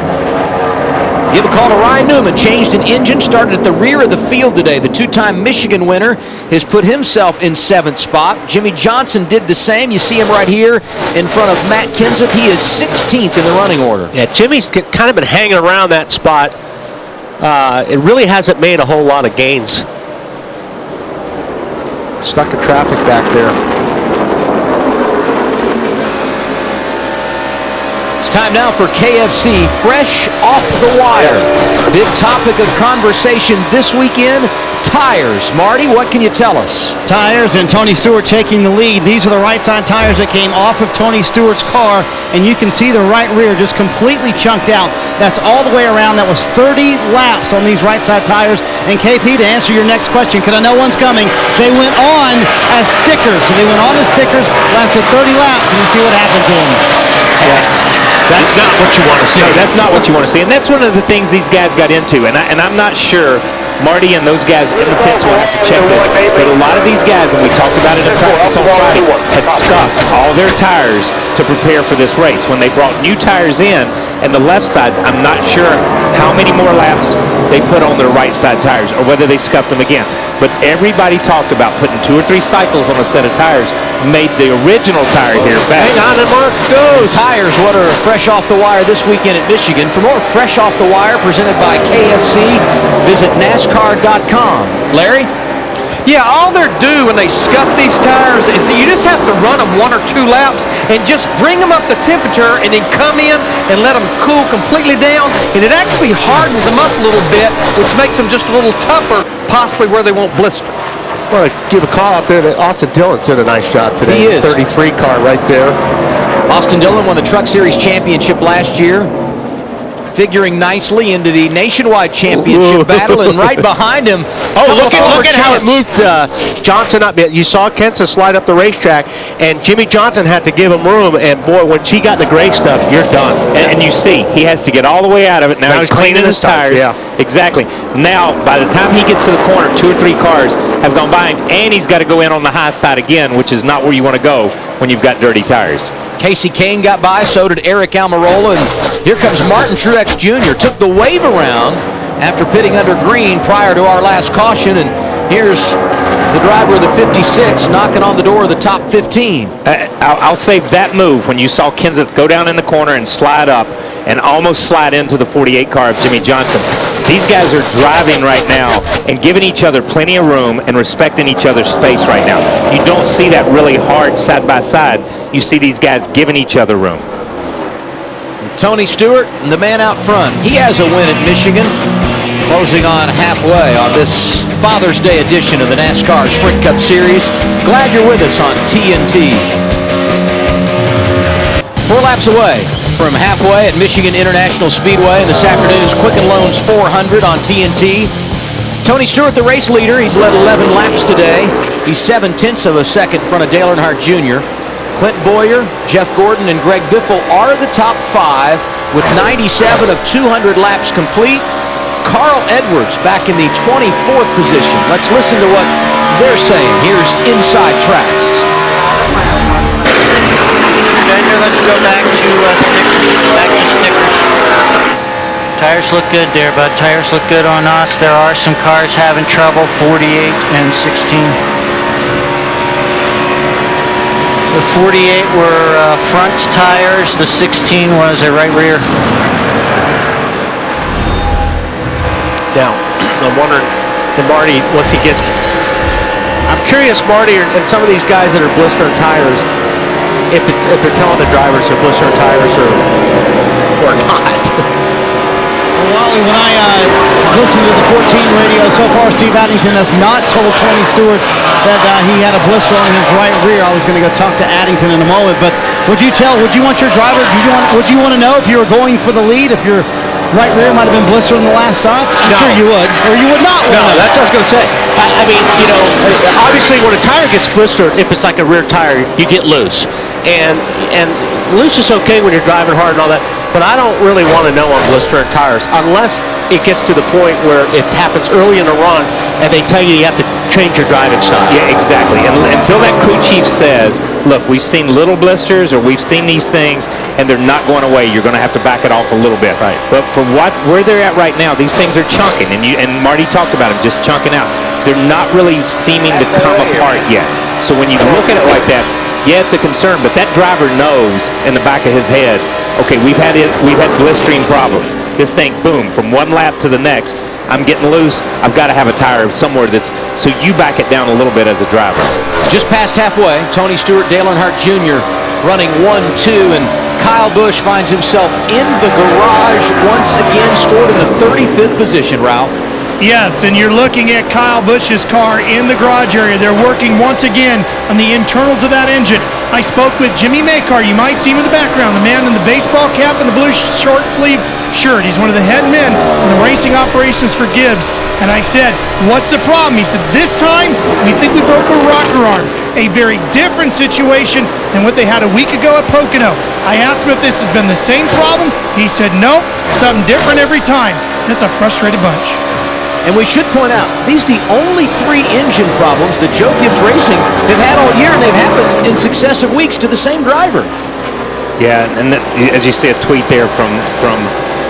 Give a call to Ryan Newman. Changed an engine, started at the rear of the field today. The 2-time Michigan winner has put himself in 7th spot. Jimmy Johnson did the same. You see him right here in front of Matt Kenseth. He is 16th in the running order. Yeah, Jimmy's kind of been hanging around that spot. It really hasn't made a whole lot of gains. Stuck in traffic back there. It's time now for KFC Fresh Off the Wire. Big topic of conversation this weekend, tires. Marty, what can you tell us? Tires and Tony Stewart taking the lead. These are the right side tires that came off of Tony Stewart's car, and you can see the right rear just completely chunked out. That's all the way around. That was 30 laps on these right side tires. And KP, to answer your next question, because I know one's coming, they went on as stickers. So they went on as stickers, lasted 30 laps, and you see what happened to them. Yeah. That's not what you want to see. No, that's not what you want to see. And that's one of the things these guys got into. And I'm not sure Marty and those guys in the pits will have to check this. But a lot of these guys, and we talked about it in practice on Friday, had scuffed all their tires to prepare for this race. When they brought new tires in, and the left sides, I'm not sure how many more laps they put on their right side tires, or whether they scuffed them again. But everybody talked about putting 2 or 3 cycles on a set of tires, made the original tire here better. Hang on, and Mark goes. Tires, what are fresh off the wire this weekend at Michigan. For more Fresh Off the Wire presented by KFC, visit NASCAR.com. Larry? Yeah, all they're due when they scuff these tires is that you just have to run them 1 or 2 laps and just bring them up to temperature and then come in and let them cool completely down, and it actually hardens them up a little bit, which makes them just a little tougher, possibly where they won't blister. I want to give a call out there that Austin Dillon's did a nice job today. He is. 33 car right there. Austin Dillon won the Truck Series championship last year. figuring nicely into the nationwide championship battle, and right behind him. Look at how it moved Johnson up. You saw Kenson slide up the racetrack, and Jimmy Johnson had to give him room. And boy, when she got in the gray stuff, you're done. And you see, he has to get all the way out of it. Now he's cleaning his tires. Yeah. Exactly. Now, by the time he gets to the corner, 2 or 3 cars have gone by him, and he's got to go in on the high side again, which is not where you want to go when you've got dirty tires. Casey Kane got by, so did Eric Almirola, and here comes Martin Truex Jr. Took the wave around after pitting under green prior to our last caution, and here's the driver of the 56 knocking on the door of the top 15. I'll say that move when you saw Kenseth go down in the corner and slide up and almost slide into the 48 car of Jimmy Johnson. These guys are driving right now and giving each other plenty of room and respecting each other's space right now. You don't see that really hard side by side. You see these guys giving each other room. Tony Stewart, the man out front, he has a win at Michigan, closing on halfway on this Father's Day edition of the NASCAR Sprint Cup Series. Glad you're with us on TNT. 4 laps away from halfway at Michigan International Speedway in this afternoon's Quicken Loans 400 on TNT. Tony Stewart, the race leader, he's led 11 laps today. He's 7/10 of a second in front of Dale Earnhardt Jr. Clint Bowyer, Jeff Gordon, and Greg Biffle are the top 5 with 97 of 200 laps complete. Carl Edwards back in the 24th position. Let's listen to what they're saying. Here's Inside Tracks. Junior, let's go back to stickers. Tires look good there, bud. Tires look good on us. There are some cars having trouble, 48 and 16. The 48 were front tires. The 16 was a right rear. Now, I'm wondering, and Marty, once he gets, I'm curious, Marty, and some of these guys that are blistering tires, if they're telling the drivers they're blistering tires or not. Well, Wally, when I listened to the 14 radio so far, Steve Addington has not told Tony Stewart that he had a blister on his right rear. I was going to go talk to Addington in a moment, but would you want your driver, would you want to know if you were going for the lead, if your right rear might have been blistered in the last stop? I'm sure you would, or you would not. No, that's what I was going to say. I mean, you know, obviously when a tire gets blistered, if it's like a rear tire, you get loose. And loose is okay when you're driving hard and all that, but I don't really want to know on blistering tires unless it gets to the point where it happens early in the run and they tell you have to change your driving style. Yeah, exactly. And until that crew chief says, look, we've seen little blisters or we've seen these things and they're not going away, you're going to have to back it off a little bit. Right. But for where they're at right now, these things are chunking, and Marty talked about them just chunking out. They're not really seeming to come apart yet. So when you look at it like that, yeah, it's a concern, but that driver knows in the back of his head, okay, we've had blistering problems. This thing, boom, from one lap to the next, I'm getting loose. I've got to have a tire somewhere so you back it down a little bit as a driver. Just past halfway, Tony Stewart, Dale Earnhardt Jr. running 1-2, and Kyle Busch finds himself in the garage once again, scored in the 35th position, Ralph. Yes, and you're looking at Kyle Busch's car in the garage area. They're working once again on the internals of that engine. I spoke with Jimmy Makar. You might see him in the background, the man in the baseball cap and the blue short sleeve shirt. He's one of the head men in the racing operations for Gibbs. And I said, what's the problem? He said, this time, we think we broke a rocker arm. A very different situation than what they had a week ago at Pocono. I asked him if this has been the same problem. He said, nope, something different every time. This is a frustrated bunch. And we should point out, these are the only 3 engine problems that Joe Gibbs Racing have had all year, and they've happened in successive weeks to the same driver. Yeah, and as you see a tweet there from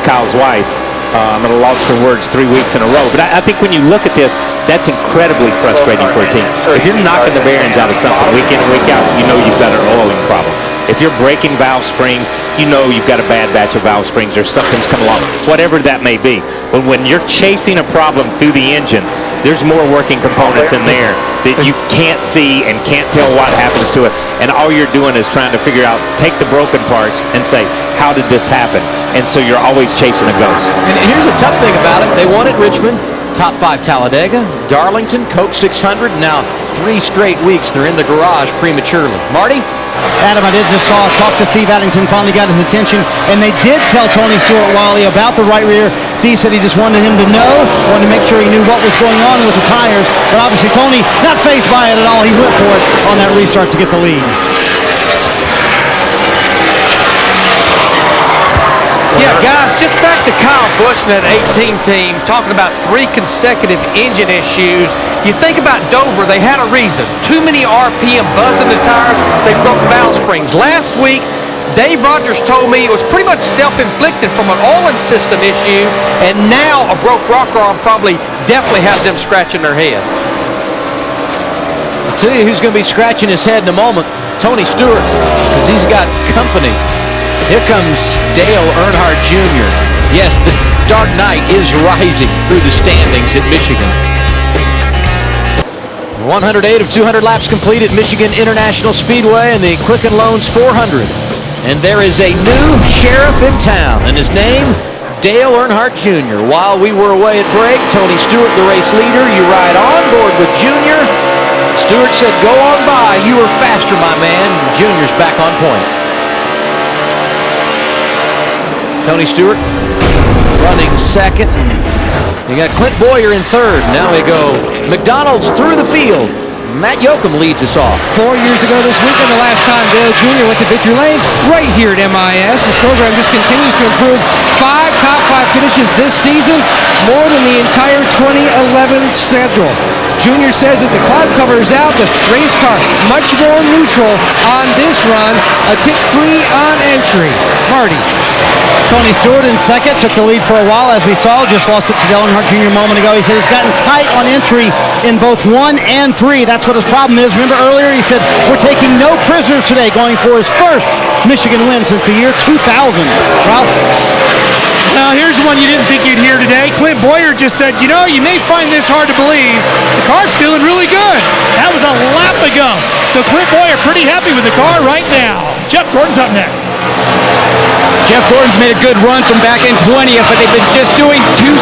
Kyle's wife, I'm at a loss for words 3 weeks in a row. But I think when you look at this, that's incredibly frustrating for a team. If you're knocking the bearings out of something week in and week out, you know you've got an oiling problem. If you're breaking valve springs, you know you've got a bad batch of valve springs or something's come along, whatever that may be. But when you're chasing a problem through the engine, there's more working components in there that you can't see and can't tell what happens to it. And all you're doing is trying to figure out, take the broken parts and say, how did this happen? And so you're always chasing a ghost. And here's the tough thing about it. They won at Richmond, top 5 Talladega, Darlington, Coke 600. Now 3 straight weeks they're in the garage prematurely. Marty? Adam, I did just talk to Steve Addington, finally got his attention, and they did tell Tony Stewart Wiley about the right rear. Steve said he just wanted him to know, wanted to make sure he knew what was going on with the tires, but obviously Tony, not fazed by it at all. He went for it on that restart to get the lead. Yeah, guys, just back to Kyle Busch and that 18 team, talking about 3 consecutive engine issues. You think about Dover, they had a reason. Too many RPM buzzing the tires, they broke valve springs. Last week, Dave Rogers told me it was pretty much self-inflicted from an oiling system issue, and now a broke rocker arm definitely has them scratching their head. I'll tell you who's going to be scratching his head in a moment, Tony Stewart, because he's got company. Here comes Dale Earnhardt Jr. Yes, the dark night is rising through the standings at Michigan. 108 of 200 laps complete at Michigan International Speedway and the Quicken Loans 400. And there is a new sheriff in town, and his name, Dale Earnhardt Jr. While we were away at break, Tony Stewart, the race leader, you ride on board with Jr. Stewart said, "Go on by, you were faster, my man." Jr.'s back on point. Tony Stewart running second. You got Clint Bowyer in third. Now we go McDonald's through the field. Matt Yoakum leads us off. 4 years ago this weekend, the last time Dale Jr. went to victory lane, right here at MIS. His program just continues to improve. 5 top 5 finishes this season, more than the entire 2011 schedule. Jr. says that the cloud cover is out, the race car much more neutral on this run, a tick free on entry. Marty. Tony Stewart in second, took the lead for a while, as we saw, just lost it to Dale Earnhardt Jr. a moment ago. He said it's gotten tight on entry in both 1 and 3. That's what his problem is. Remember earlier he said, we're taking no prisoners today, going for his first Michigan win since the year 2000. Ralph? Now, here's one you didn't think you'd hear today. Clint Bowyer just said, you know, you may find this hard to believe. The car's feeling really good. That was a lap ago. So Clint Bowyer pretty happy with the car right now. Jeff Gordon's up next. Jeff Gordon's made a good run from back in 20th, but they've been just doing two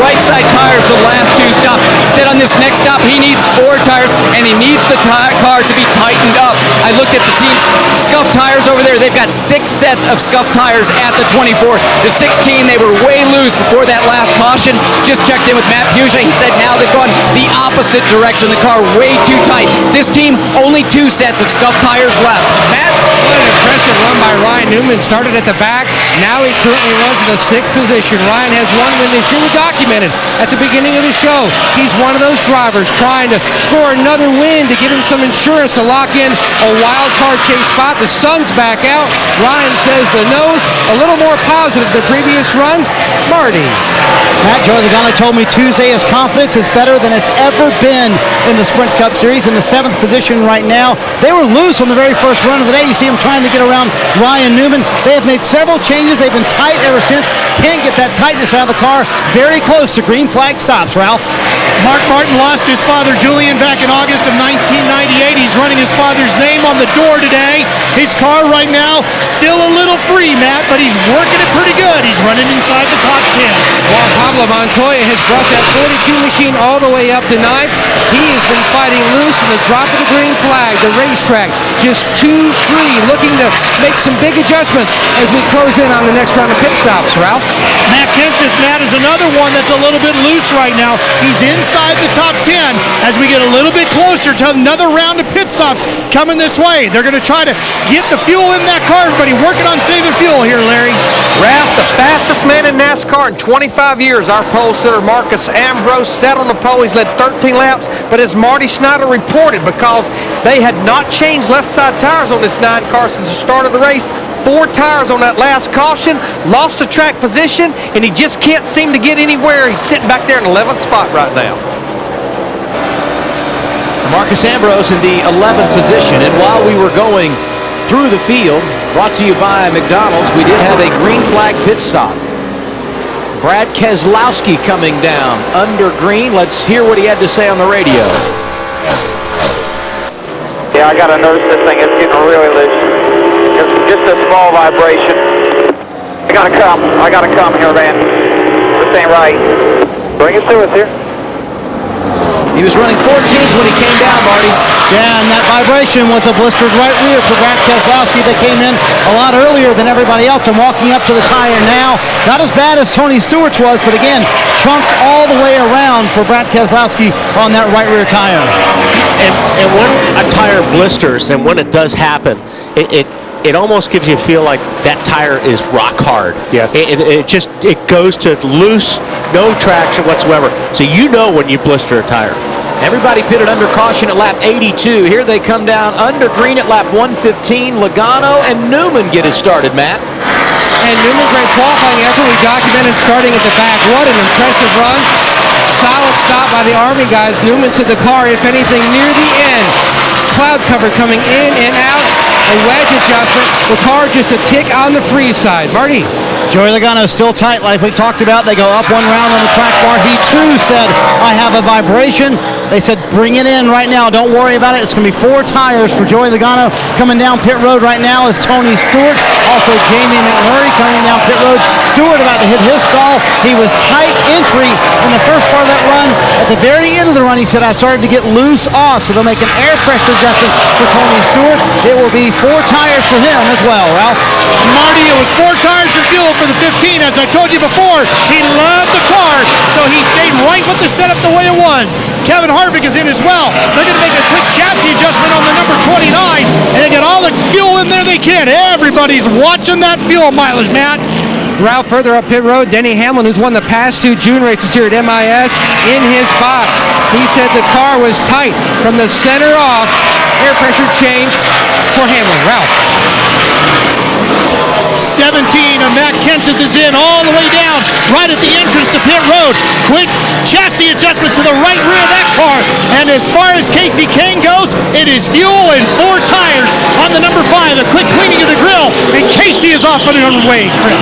right side tires the last 2 stops. He said on this next stop he needs 4 tires, and he needs the car to be tightened up. I looked at the team's scuffed tires over there. They've got 6 sets of scuffed tires at the 24. The 16, they were way loose before that last caution. Just checked in with Matt Fuchsia. He said now they've gone the opposite direction. The car way too tight. This team, only 2 sets of scuffed tires left. Matt? What an impressive run by Ryan Newman. Started at the back. Now he currently runs in the 6th position. Ryan has 1 win this year. We documented at the beginning of the show. He's one of those drivers trying to score another win to give him some insurance to lock in a wild card chase spot. The sun's back out. Ryan says the nose a little more positive than the previous run. Marty. Matt Joy Logano told me Tuesday his confidence is better than it's ever been in the Sprint Cup Series, in the 7th position right now. They were loose on the very first run of the day. You see him trying to get around Ryan Newman. They have made several changes. They've been tight ever since. Can't get that tightness out of the car. Very close to green flag stops, Ralph. Mark Martin lost his father Julian back in August of 1998. He's running his father's name on the door today. His car right now still a little free, Matt, but he's working it pretty good. He's running inside the top 10. Juan Pablo Montoya has brought that 42 machine all the way up to 9th. He has been fighting loose from the drop of the green flag, the racetrack, just too free, looking to make some big adjustments as we close in on the next round of pit stops. Ralph? Matt Kenseth, Matt, is another one that's a little bit loose right now. He's inside the top 10 as we get a little bit closer to another round of pit stops coming this way. They're going to try to get the fuel in that car. Everybody working on saving fuel here, Larry. Ralph, the fastest man in NASCAR in 25 years, our pole sitter Marcus Ambrose sat on the pole. He's led 13 laps, but as Marty Snyder reported, because they had not changed left side tires on this 9 car since the start of the race, 4 tires on that last caution, lost the track position, and he just can't seem to get anywhere. He's sitting back there in 11th spot right now. So Marcus Ambrose in the 11th position, and while we were going through the field, brought to you by McDonald's, we did have a green flag pit stop. Brad Keselowski coming down under green. Let's hear what he had to say on the radio. Yeah, I gotta notice this thing is getting really loose. Just a small vibration. I gotta come here, man. This ain't right. Bring us to us here. He was running 14th when he came down, Marty. Yeah, and that vibration was a blistered right rear for Brad Keselowski. They came in a lot earlier than everybody else and walking up to the tire now. Not as bad as Tony Stewart's was, but again, chunked all the way around for Brad Keselowski on that right rear tire. And when a tire blisters, and when it does happen, it almost gives you a feel like that tire is rock hard. Yes. It goes to loose, no traction whatsoever. So you know when you blister a tire. Everybody pitted under caution at lap 82. Here they come down under green at lap 115. Logano and Newman get it started, Matt. And Newman, great qualifying effort. We documented starting at the back. What an impressive run. Solid stop by the Army guys. Newman said the car, if anything, near the end. Cloud cover coming in and out. A wedge adjustment. The car just a tick on the free side. Marty. Joey Logano is still tight like we talked about. They go up one round on the track bar. He too said, I have a vibration. They said, bring it in right now. Don't worry about it. It's going to be 4 tires for Joey Logano. Coming down pit road right now is Tony Stewart. Also Jamie McMurray coming down pit road. Stewart about to hit his stall. He was tight entry in the first part of that run. At the very end of the run, he said, I started to get loose off. So they'll make an air pressure adjustment for Tony Stewart. It will be 4 tires for him as well, Ralph. Marty, it was 4 tires of fuel for the 15. As I told you before, he loved the car, so he stayed right with the setup the way it was. Kevin Harvick is in as well. They're going to make a quick chassis adjustment on the number 29, and they get all the fuel in there they can. Everybody's watching that fuel mileage, Matt. Ralph, further up pit road, Denny Hamlin, who's won the past 2 June races here at MIS, in his box. He said the car was tight from the center off. Air pressure change for Hamlin. Ralph. 17 of Matt Kenseth is in all the way down right at the entrance to pit road. Quick chassis adjustment to the right rear of that car. And as far as Casey Kane goes, it is fuel and 4 tires on the number 5. A quick cleaning of the grill, and Casey is off and underway, Chris.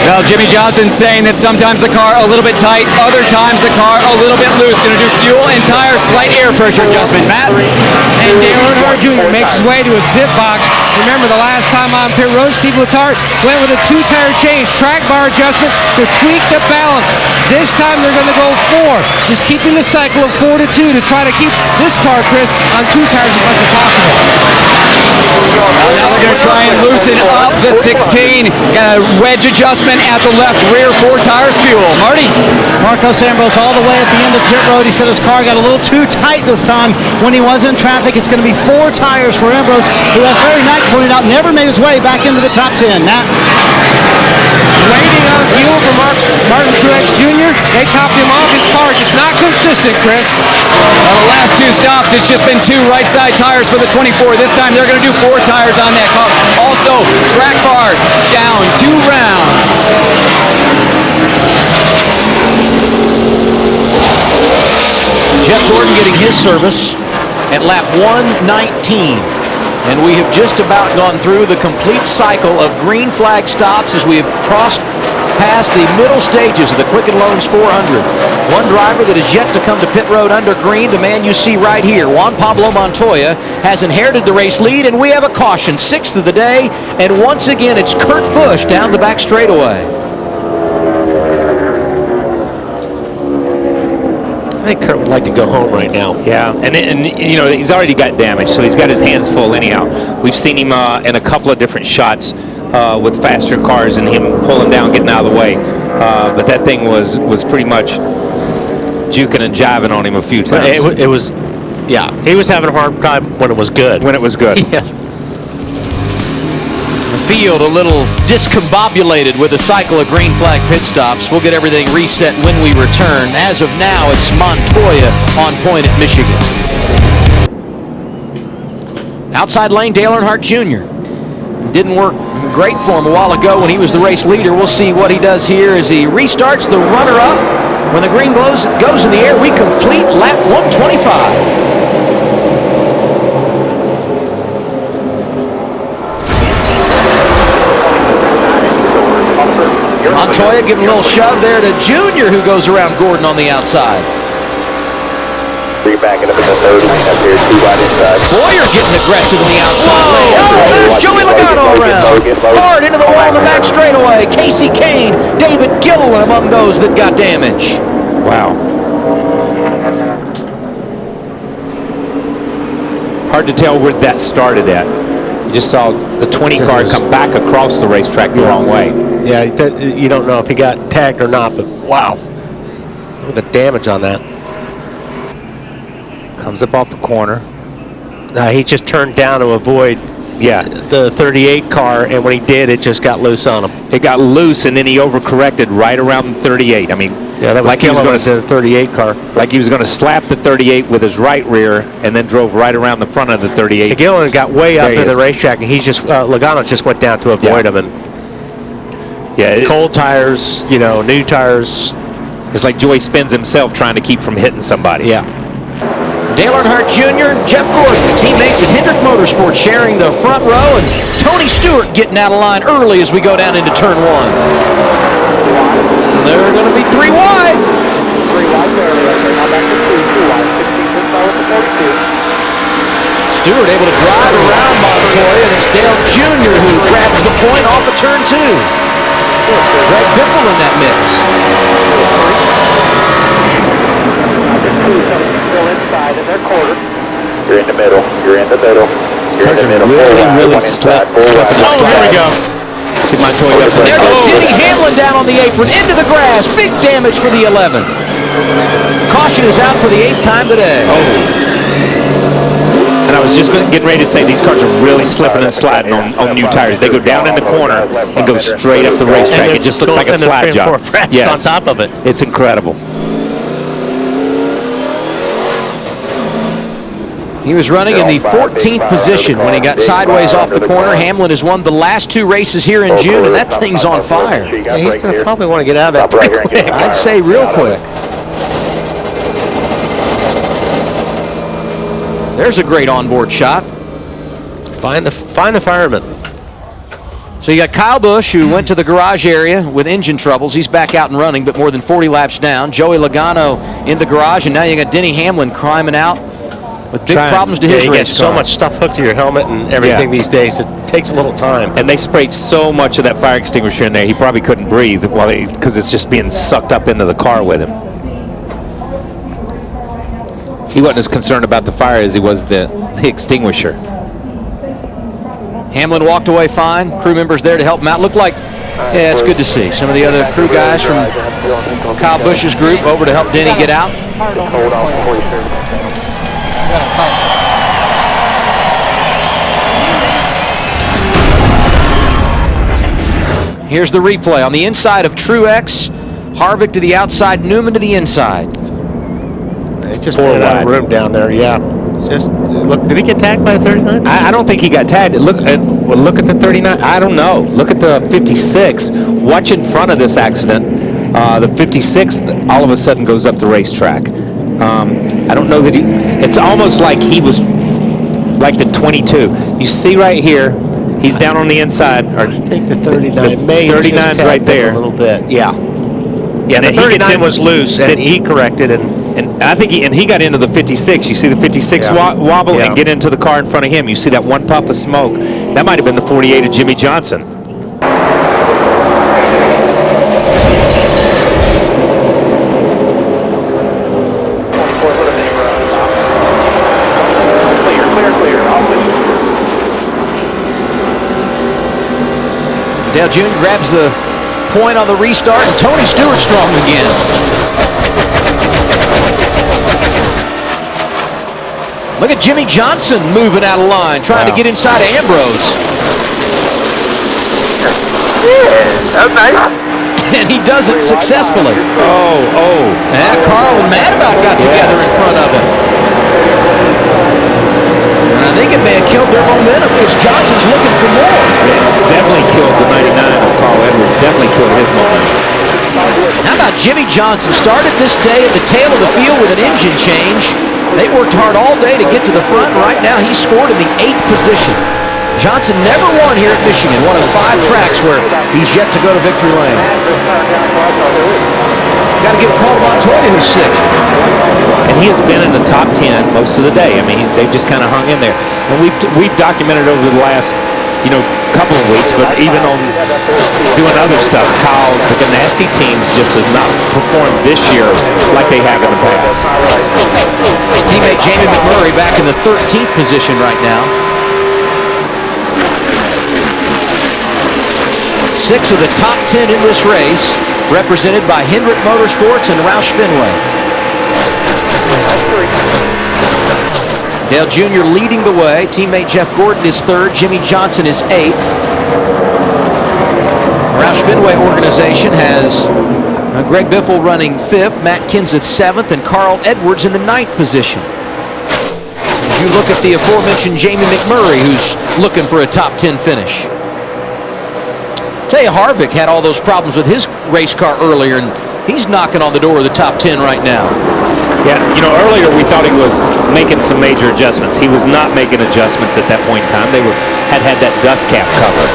Well, Jimmy Johnson saying that sometimes the car a little bit tight, other times the car a little bit loose. Going to do fuel and tire, slight air pressure adjustment. Matt? And Dale Earnhardt Jr. makes his way to his pit box. Remember the last time on pit road, Steve Letarte went with a 2-tire change, track bar adjustment to tweak the balance. This time they're going to go 4, just keeping the cycle of 4 to 2 to try to keep this car, Chris, on 2 tires as much as possible. Now they're going to try and loosen up the 16. Got a wedge adjustment at the left rear, 4 tires fuel. Marty? Marcos Ambrose all the way at the end of pit road. He said his car got a little too tight this time when he was in traffic. It's going to be 4 tires for Ambrose, who, as Larry Knight pointed out, never made his way back into the top 10. Matt? Waiting on fuel for Martin Truex Jr. They topped him off. His car just not consistent, Chris. Well, the last 2 stops, it's just been 2 right side tires for the 24. This time they're going to do 4 tires on that car. Also, track bar down 2 rounds. Jeff Gordon getting his service at lap 119. And we have just about gone through the complete cycle of green flag stops as we have crossed past the middle stages of the Quicken Loans 400. One driver that is yet to come to pit road under green, the man you see right here, Juan Pablo Montoya, has inherited the race lead, and we have a caution, 6th of the day, and once again it's Kurt Busch down the back straightaway. I think Kurt would like to go home right now. Yeah, and you know, he's already got damage, so he's got his hands full anyhow. We've seen him in a couple of different shots with faster cars and him pulling down, getting out of the way. But that thing was pretty much juking and jiving on him a few times. It was, yeah, he was having a hard time when it was good. When it was good. Yes. The field a little discombobulated with a cycle of green flag pit stops. We'll get everything reset when we return. As of now, it's Montoya on point at Michigan. Outside lane, Dale Earnhardt Jr. Didn't work great for him a while ago when he was the race leader. We'll see what he does here as he restarts the runner-up. When the green goes in the air, we complete lap 125. Montoya giving a little shove there to Junior, who goes around Gordon on the outside. Backing up in the third lane up here, 2 wide inside. Bowyer getting aggressive in the outside lane. Oh, there's Joey Logano around. Hard into the wall in the back straightaway. Casey Kane, David Gilliland among those that got damage. Wow. hard to tell where that started at. You just saw the 20 car come back across the racetrack the wrong way. Yeah, you don't know if he got tagged or not, but wow. Look at the damage on that. Comes up off the corner. He just turned down to avoid the 38 car, and when he did, it just got loose on him. It got loose, and then he overcorrected right around the 38. I mean, yeah, that was like he was going to the 38 car. Like he was going to slap the 38 with his right rear, and then drove right around the front of the 38. Gillen got way up in the racetrack, and he just Logano just went down to avoid him. And cold tires, new tires. It's like Joey spins himself trying to keep from hitting somebody. Yeah. Dale Earnhardt Jr., Jeff Gordon, teammates at Hendrick Motorsports, sharing the front row, and Tony Stewart getting out of line early as we go down into turn 1. And they're going to be 3 wide. 3 wide there. Now back to 2 wide. 16 with the 42. Stewart able to drive around Montoya, and it's Dale Jr. who grabs the point off of turn 2. Greg Biffle in that mix. Still inside in their quarter. You're in the middle. You're in the middle. You're in the middle. Really slipping the slide. Here we go. See Montoya up there. There goes Denny Hamlin down on the apron, into the grass. Big damage for the 11. Caution is out for the 8th time today. And I was just getting ready to say, these cars are really slipping and sliding on new tires. They go down in the corner and go straight up the racetrack. It just looks like a slide job. On top of it. It's incredible. He was running in the 14th position when he got sideways off the corner. Hamlin has won the last 2 races here in June, and that thing's on fire. Yeah, he's going to probably want to get out of that pretty quick. I'd say real quick. There's a great onboard shot. Find the fireman. So you got Kyle Busch, who went to the garage area with engine troubles. He's back out and running, but more than 40 laps down. Joey Logano in the garage, and now you got Denny Hamlin climbing out with big problems to his race car. You get so much stuff hooked to your helmet and everything these days. It takes a little time. And they sprayed so much of that fire extinguisher in there, he probably couldn't breathe because it's just being sucked up into the car with him. He wasn't as concerned about the fire as he was the extinguisher. Hamlin walked away fine. Crew members there to help him out. Looked like, yeah, it's good to see. Some of the other crew guys from Kyle Busch's group over to help Denny get out. Here's the replay. On the inside of Truex, Harvick to the outside, Newman to the inside. They just ran out of room down there, yeah. Just look. Did he get tagged by the 39? I don't think he got tagged. Look at the 39. I don't know. Look at the 56. Watch in front of this accident. The 56 all of a sudden goes up the racetrack. I don't know that it's almost like he was like the 22. You see right here, he's down on the inside. Or I think the 39 may have 39's right there. A little bit, yeah. Yeah, the 39 was loose, and he corrected and I think he got into the 56. You see the 56 wobble and get into the car in front of him. You see that one puff of smoke. That might have been the 48 of Jimmy Johnson. Dale Jr. grabs the point on the restart, and Tony Stewart strong again. Look at Jimmy Johnson moving out of line, trying to get inside of Ambrose. Yeah, that was nice. And he does it successfully. And Carl and Mad About got together in front of him. And I think it may have killed their momentum because Johnson's looking for more. Definitely killed the 99 of Carl Edwards. Definitely killed his momentum. How about Jimmy Johnson? Started this day at the tail of the field with an engine change. They worked hard all day to get to the front, and right now he's scored in the 8th position. Johnson never won here at Michigan, one of 5 tracks where he's yet to go to victory lane. Got to give a call to Montoya, who's 6th. And he has been in the top 10 most of the day. I mean, they've just kind of hung in there. And we've documented over the last, couple of weeks, but even on doing other stuff, how the chassis teams just have not performed this year like they have in the past. His teammate Jamie McMurray back in the 13th position right now. 6 of the top 10 in this race represented by Hendrick Motorsports and Roush Fenway. Dale Jr. leading the way. Teammate Jeff Gordon is 3rd. Jimmy Johnson is 8th. Roush Fenway organization has Greg Biffle running 5th, Matt Kenseth 7th, and Carl Edwards in the 9th position. As you look at the aforementioned Jamie McMurray, who's looking for a top 10 finish. Taya Harvick had all those problems with his race car earlier, and he's knocking on the door of the top 10 right now. Yeah, you know, earlier we thought he was making some major adjustments. He was not making adjustments at that point in time. They had that dust cap cover.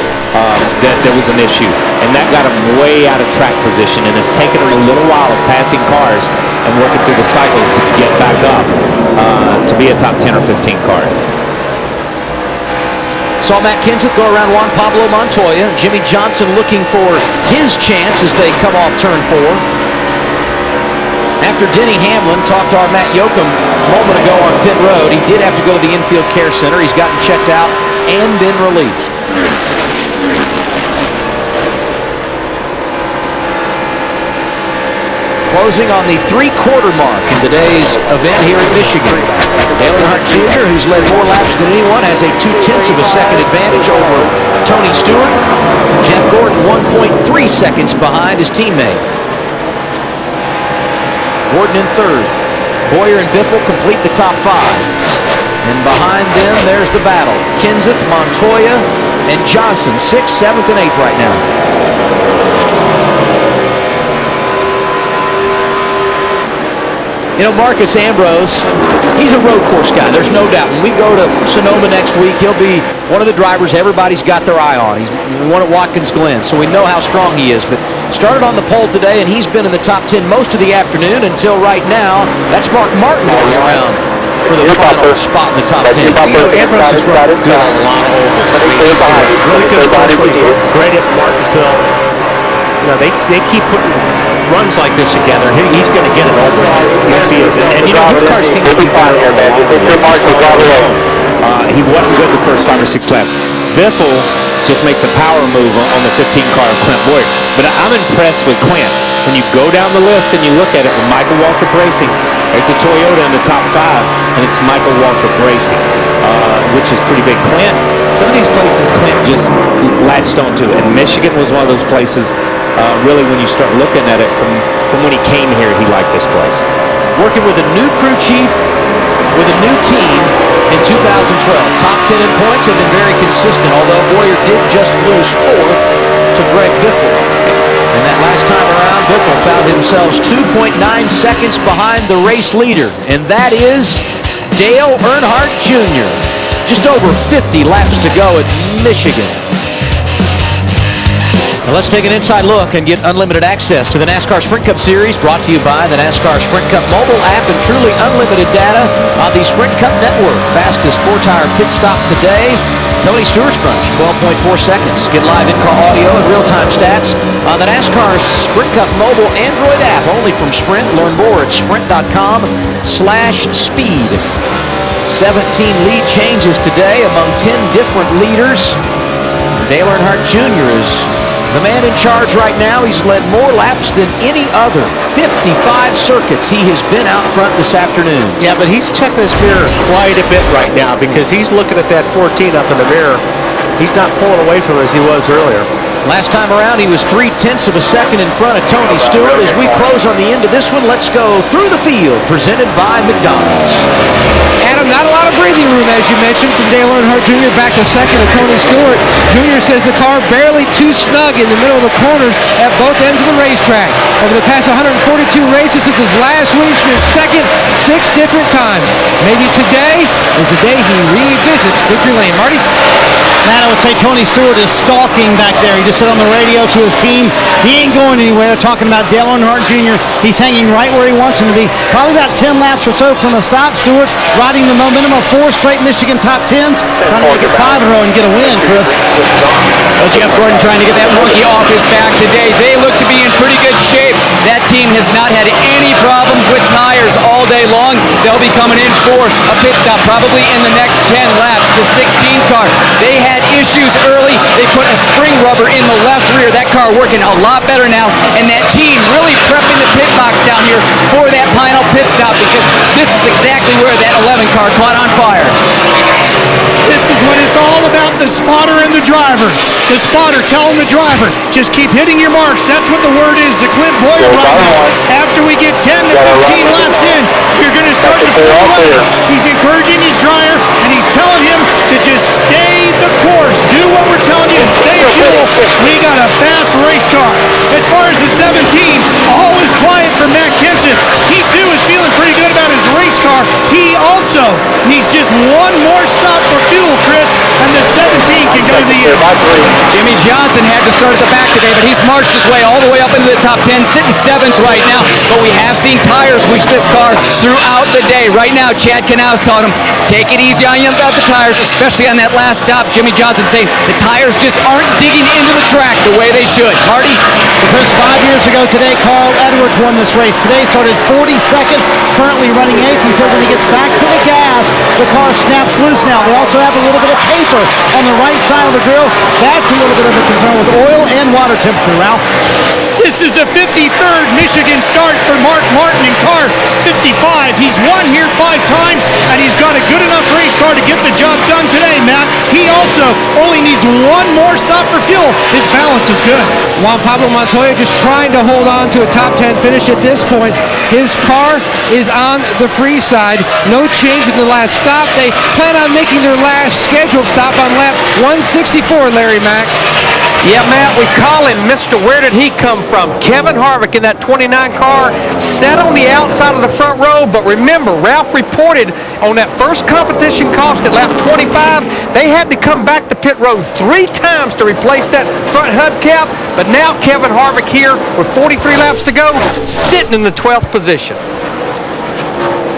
That there was an issue, and that got him way out of track position, and it's taken him a little while of passing cars and working through the cycles to get back up to be a top 10 or 15 car. Saw Matt Kenseth go around Juan Pablo Montoya. Jimmy Johnson looking for his chance as they come off turn 4. After Denny Hamlin talked to our Matt Yoakum a moment ago on pit road, he did have to go to the infield care center. He's gotten checked out and been released. Closing on the 3/4 mark in today's event here in Michigan. Dale Earnhardt Jr., who's led more laps than anyone, has a 0.2 of a second advantage over Tony Stewart. Jeff Gordon 1.3 seconds behind his teammate. Gordon in 3rd. Bowyer and Biffle complete the top 5. And behind them, there's the battle. Kenseth, Montoya, and Johnson, 6th, 7th, and 8th right now. You know, Marcus Ambrose, he's a road course guy, there's no doubt. When we go to Sonoma next week, he'll be one of the drivers everybody's got their eye on. He's one at Watkins Glen, so we know how strong he is. But started on the pole today, and he's been in the top 10 most of the afternoon until right now. That's Mark Martin going around for the final spot in the top 10. You know, Ambrose has run good on a lot of ovals. He's really good at great at Martinsville. You know, they keep putting runs like this together. He's going to get it over. Yes, he is. And you know, his car seemed to be better. He wasn't good the first 5 or 6 laps. Biffle just makes a power move on the 15 car of Clint Bowyer. But I'm impressed with Clint. When you go down the list and you look at it with Michael Waltrip Racing, it's a Toyota in the top 5, and it's Michael Waltrip Racing, which is pretty big. Clint, some of these places Clint just latched onto, and Michigan was one of those places. Really, when you start looking at it from when he came here, he liked this place. Working with a new crew chief, with a new team in 2012. Top 10 in points, have been very consistent, although Bowyer did just lose 4th to Greg Biffle. And that last time around, Biffle found himself 2.9 seconds behind the race leader, and that is Dale Earnhardt Jr. Just over 50 laps to go at Michigan. Now let's take an inside look and get unlimited access to the NASCAR Sprint Cup Series, brought to you by the NASCAR Sprint Cup mobile app and truly unlimited data on the Sprint Cup network. Fastest 4-tire pit stop today, Tony Stewart's bunch, 12.4 seconds. Get live in-car audio and real-time stats on the NASCAR Sprint Cup mobile Android app, only from Sprint. Learn more at sprint.com/speed. 17 lead changes today among 10 different leaders. Dale Earnhardt Jr. is the man in charge right now. He's led more laps than any other. 55 circuits he has been out front this afternoon. Yeah, but he's checking his mirror quite a bit right now because he's looking at that 14 up in the mirror. He's not pulling away from it as he was earlier. Last time around, he was 0.3 of a second in front of Tony Stewart. As we close on the end of this one, let's go through the field, presented by McDonald's. Adam, not a lot of breathing room, as you mentioned, from Dale Earnhardt Jr. back to second to Tony Stewart. Jr. says the car barely too snug in the middle of the corners at both ends of the racetrack. Over the past 142 races since his last win, he's been second 6 different times. Maybe today is the day he revisits victory lane. Marty? Matt, I would say Tony Stewart is stalking back there. He just said on the radio to his team, he ain't going anywhere. Talking about Dale Earnhardt Jr., he's hanging right where he wants him to be. Probably about 10 laps or so from the stop. Stewart riding the momentum of 4 straight Michigan top 10s, trying to make it 5 in a row and get a win, Chris. Well, Jeff Gordon trying to get that monkey off his back today. They look to be in pretty good not had any problems with tires all day long. They'll be coming in for a pit stop probably in the next 10 laps. The 16 car, they had issues early. They put a spring rubber in the left rear. That car working a lot better now, and that team really prepping the pit box down here for that final pit stop, because this is exactly where that 11 car caught on fire. This is when it's all about the spotter and the driver. The spotter telling the driver, just keep hitting your marks. That's what the word is to Clint Bowyer right now. After we get 10 to 15 laps in, you're going to start to pull away. He's encouraging his driver, and he's telling him to just stay the course. Do what we're telling you and save fuel. We got a fast race car. As far as the 17, all is quiet for Matt Kenseth. He too is feeling pretty good about his race car. He also needs just one more stop for fuel, Chris, and the 17 can go to the end. Jimmy Johnson had to start at the back today, but he's marched his way all the way up into the top 10, sitting 7th right now. But we have seen tires wish this car throughout the day. Right now, Chad Knaus taught him, take it easy on the tires, especially on that last stop. Jimmy Johnson saying the tires just aren't digging into the track the way they should. Marty? Chris, 5 years ago today, Carl Edwards won this race. Today started 42nd, currently running 8th. He says when he gets back to the gas, the car snaps loose now. They also have a little bit of paper on the right side of the grill. That's a little bit of a concern with oil and water temperature, Ralph. This is the 53rd Michigan start for Mark Martin in car 55. He's won here 5 times, and he's got a good enough race car to get the job done today, Matt. He also only needs one more stop for fuel. His balance is good. Juan Pablo Montoya just trying to hold on to a top 10 finish at this point. His car is on the free side. No change in the last stop. They plan on making their last scheduled stop on lap 164, Larry Mack. Yeah, Matt, we call him Mr. Where Did He Come From? Kevin Harvick in that 29 car sat on the outside of the front row, but remember, Ralph reported on that first competition cost at lap 25, they had to come back to pit road 3 times to replace that front hubcap, but now Kevin Harvick here with 43 laps to go, sitting in the 12th position.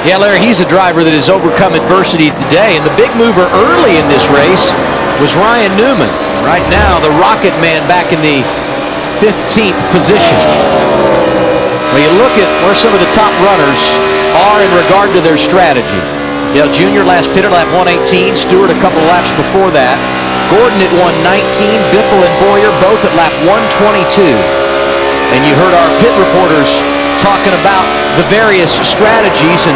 Yeah, Larry, he's a driver that has overcome adversity today, and the big mover early in this race was Ryan Newman. Right now, the Rocket Man back in the 15th position. Well, you look at where some of the top runners are in regard to their strategy. Dale Jr. last pitted lap 118, Stewart a couple laps before that, Gordon at 119, Biffle and Bowyer both at lap 122. And you heard our pit reporters talking about the various strategies. And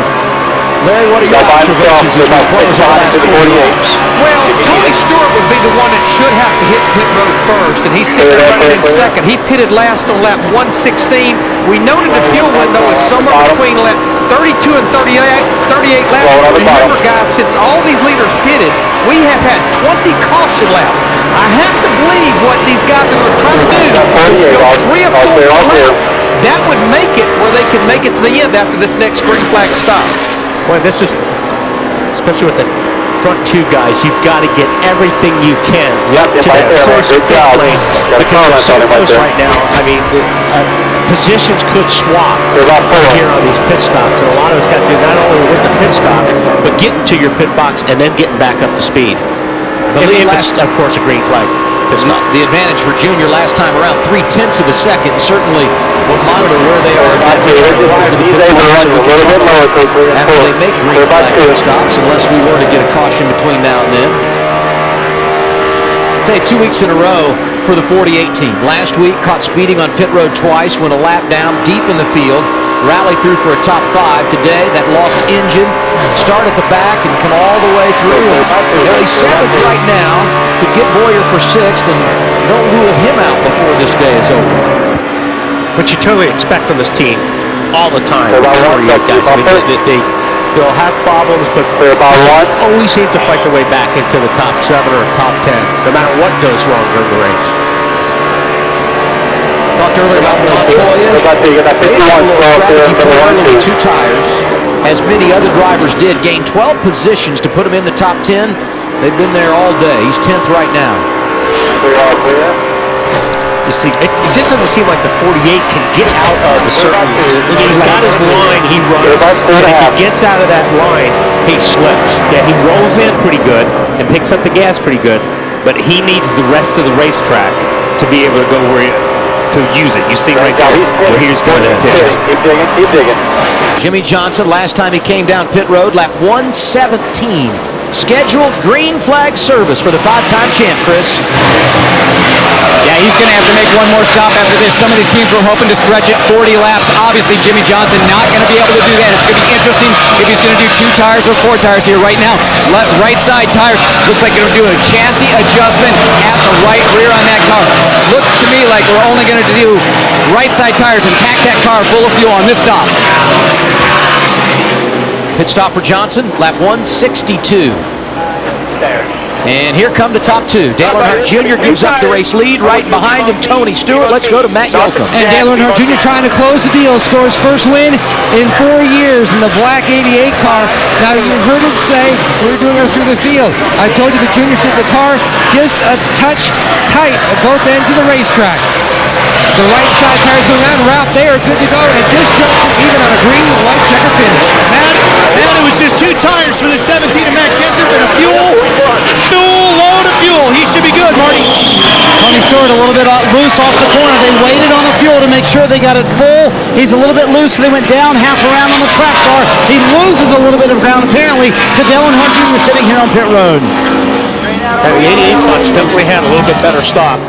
Larry, what are your observations as we close our last 4 laps? Well, Tony Stewart would be the one that should have to hit pit road first, and he's sitting there running in second. He pitted last on lap 116. We noted the fuel window is somewhere between lap 32 and 38 laps. Remember, guys, since all these leaders pitted, we have had 20 caution laps. I have to believe what these guys are going to try to do is go 3 or 4 laps. That would make it where they can make it to the end after this next green flag stop. Boy, this is, especially with the front 2 guys, you've got to get everything you can to that first pit lane because they're so close right now. I mean, positions could swap here on these pit stops, and a lot of us got to do not only with the pit stop, but getting to your pit box and then getting back up to speed. If it's, of course, a green flag. The advantage for Junior last time around, 0.3 of a second. Certainly we'll monitor where they are prior to the pit stops after they make green flag pit stops, unless we were to get a caution between now and then. I'll tell you, 2 weeks in a row for the 48 team. Last week, caught speeding on pit road twice, went a lap down deep in the field, rallied through for a top 5. Today, that lost engine, start at the back and come all the way through. And he's 7th right now. Could get Bowyer for 6th, and don't rule him out before this day is over. Which you totally expect from this team all the time. Guys. I mean, they'll have problems, but they always seem to fight their way back into the top 7 or top 10, no matter what goes wrong during the race. Talked earlier about Montoya. They had a little strategy too early with 2 tires, as many other drivers did. Gained 12 positions to put him in the top 10. They've been there all day. He's 10th right now. You see, it just doesn't seem like the 48 can get out of a certain. He's got his line, he runs. And if he gets out of that line, he slips. Yeah, he rolls in pretty good and picks up the gas pretty good, but he needs the rest of the racetrack to be able to go where to use it. You see right there where he was going to the pits. Keep digging. Jimmy Johnson, last time he came down pit road, lap 117. Scheduled green flag service for the 5-time champ, Chris. Yeah, he's going to have to make one more stop after this. Some of these teams were hoping to stretch it 40 laps. Obviously, Jimmy Johnson not going to be able to do that. It's going to be interesting if he's going to do 2 tires or 4 tires here. Right now, right side tires. Looks like it'll do a chassis adjustment at the right rear on that car. Looks to me like we're only going to do right side tires and pack that car full of fuel on this stop. Pit stop for Johnson, lap 162. And here come the top 2. Dale Earnhardt Jr. gives up the race lead. Right behind him, Tony Stewart. Let's go to Matt Yocum. And Dale Earnhardt Jr. trying to close the deal. Scores first win in 4 years in the black 88 car. Now, you heard him say we're doing her through the field. I told you the junior said the car just a touch tight at both ends of the racetrack. The right side tires going around. Ralph, they are good to go at this junction, even on a green and white checker finish. Matt, it was just 2 tires for the 17 of Matt Kenseth and a full load of fuel. He should be good, Marty. Tony Stewart a little bit loose off the corner. They waited on the fuel to make sure they got it full. He's a little bit loose, so they went down half around on the track car. He loses a little bit of ground, apparently, to Dale Earnhardt Jr. sitting here on pit road. And the 88 bunch definitely had a little bit better stop.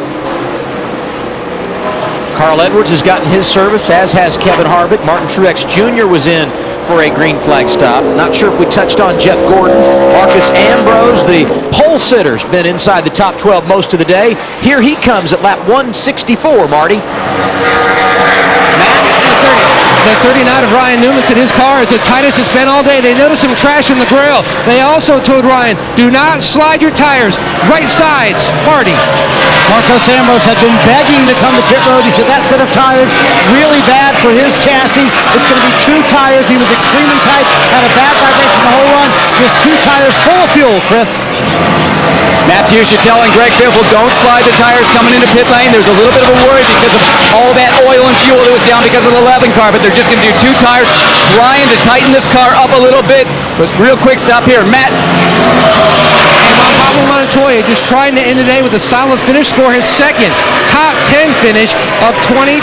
Carl Edwards has gotten his service, as has Kevin Harvick. Martin Truex Jr. was in for a green flag stop. Not sure if we touched on Jeff Gordon. Marcus Ambrose, the pole sitter's been inside the top 12 most of the day. Here he comes at lap 164, Marty. The 39 of Ryan Newman said his car is the tightest it's been all day. They noticed some trash in the grill. They also told Ryan, do not slide your tires. Right sides, Marty. Marcos Ambrose had been begging to come to pit road. He said that set of tires really bad for his chassis. It's going to be 2 tires. He was extremely tight, had a bad vibration the whole run. Just 2 tires full of fuel, Chris. Matt Fuchsia telling Greg Biffle, don't slide the tires coming into pit lane. There's a little bit of a worry because of all that oil and fuel that was down because of the 11 car, but they're just going to do 2 tires, trying to tighten this car up a little bit. But real quick stop here, Matt. And Pablo Montoya just trying to end the day with a solid finish, score his second top 10 finish of 2012.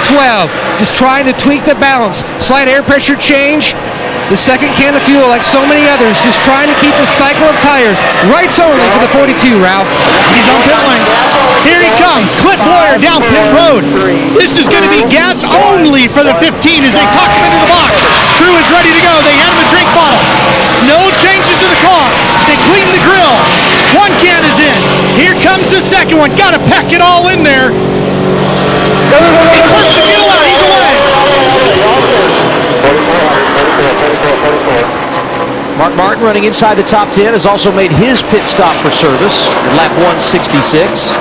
Just trying to tweak the balance. Slight air pressure change. The second can of fuel, like so many others, just trying to keep the cycle of tires rights only for the 42, Ralph. He's on pit lane. Here he comes, Clint Bowyer down pit road. This is going to be gas only for the 15 as they tuck him into the box. Crew is ready to go. They hand him a drink bottle. No changes to the car. They clean the grill. 1 can is in. Here comes the second one. Got to pack it all in there. He puts the fuel out. He's away. Mark Martin, running inside the top 10, has also made his pit stop for service at lap 166.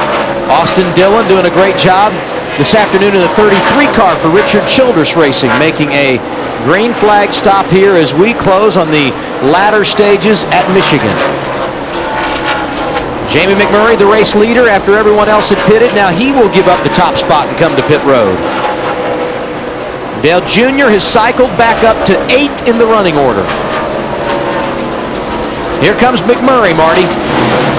Austin Dillon doing a great job this afternoon in the 33 car for Richard Childress Racing, making a green flag stop here as we close on the latter stages at Michigan. Jamie McMurray, the race leader, after everyone else had pitted. Now he will give up the top spot and come to pit road. Dale Jr. has cycled back up to 8th in the running order. Here comes McMurray, Marty.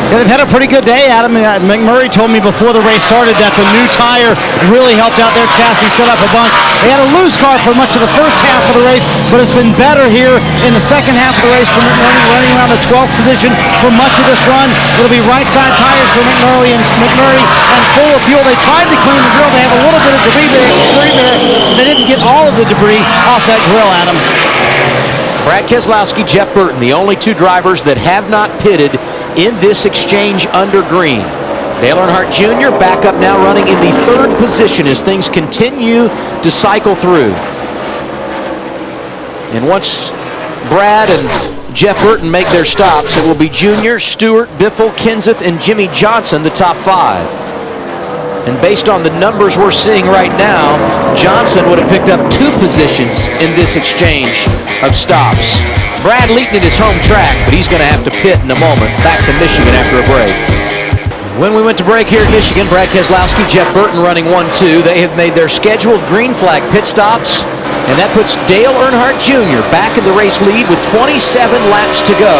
Yeah, they've had a pretty good day, Adam. McMurray told me before the race started that the new tire really helped out their chassis, set up a bunch. They had a loose car for much of the first half of the race, but it's been better here in the second half of the race for McMurray, running around the 12th position for much of this run. It'll be right side tires for McMurray and full of fuel. They tried to clean the grill. They have a little bit of debris there. They didn't get all of the debris off that grill, Adam. Brad Keselowski, Jeff Burton, the only 2 drivers that have not pitted in this exchange under green. Dale Earnhardt Jr. back up now, running in the 3rd position as things continue to cycle through. And once Brad and Jeff Burton make their stops, it will be Jr., Stewart, Biffle, Kenseth, and Jimmy Johnson, the top 5. And based on the numbers we're seeing right now, Johnson would have picked up 2 positions in this exchange of stops. Brad Leaton at his home track, but he's going to have to pit in a moment. Back to Michigan after a break. When we went to break here at Michigan, Brad Keselowski, Jeff Burton running 1-2. They have made their scheduled green flag pit stops, and that puts Dale Earnhardt Jr. back in the race lead with 27 laps to go.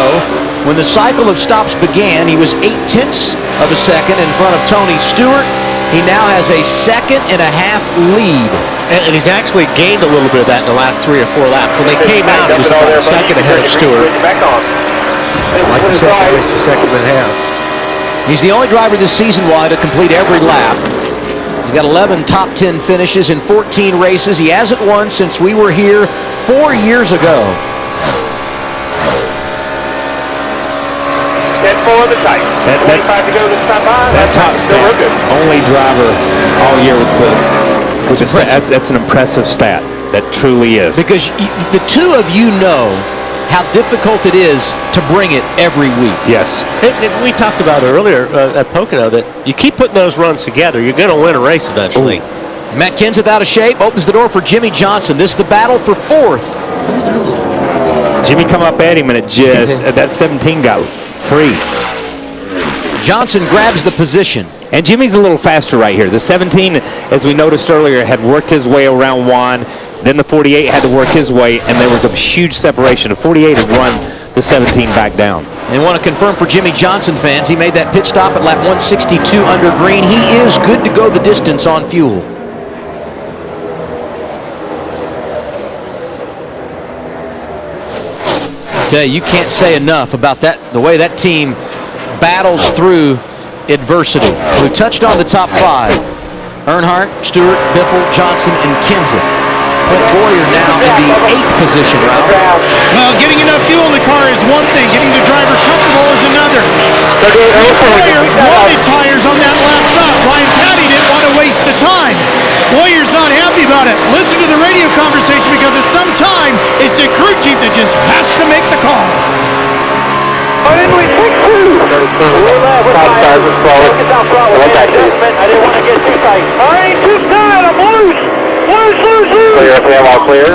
When the cycle of stops began, he was 0.8 of a second in front of Tony Stewart He now has a 2.5 lead. And he's actually gained a little bit of that in the last 3 or 4 laps. When they came out, he was about a second ahead of Stewart. Like you said, it's the 2.5. He's the only driver this season, Wally, to complete every lap. He's got 11 top 10 finishes in 14 races. He hasn't won since we were here 4 years ago. 10-4 on the tight. 25 to go this time by. That top stat, only driver all year with the that's an impressive stat. That truly is. Because the two of you know how difficult it is to bring it every week. Yes. We talked about earlier at Pocono that you keep putting those runs together, you're going to win a race eventually. Ooh. Matt Kenseth out of shape, opens the door for Jimmy Johnson. This is the battle for 4th. Jimmy come up at him, and it just, that 17 got free. Johnson grabs the position. And Jimmy's a little faster right here. The 17, as we noticed earlier, had worked his way around Juan. Then the 48 had to work his way, and there was a huge separation. The 48 had run the 17 back down. And want to confirm for Jimmy Johnson fans, he made that pit stop at lap 162 under green. He is good to go the distance on fuel. I tell you can't say enough about that, the way that team battles through adversity. We touched on the top 5. Earnhardt, Stewart, Biffle, Johnson, and Kenseth. Bowyer now in the 8th position, Ralph. Well, getting enough fuel in the car is one thing. Getting the driver comfortable is another. Bowyer wanted tires on that last stop. Ryan Patty didn't want to waste the time. Bowyer's not happy about it. Listen to the radio conversation because at some time, it's a crew chief that just has to make the call. I didn't want to get too tight. I ain't too tight. I'm loose. Clear, FM, all clear.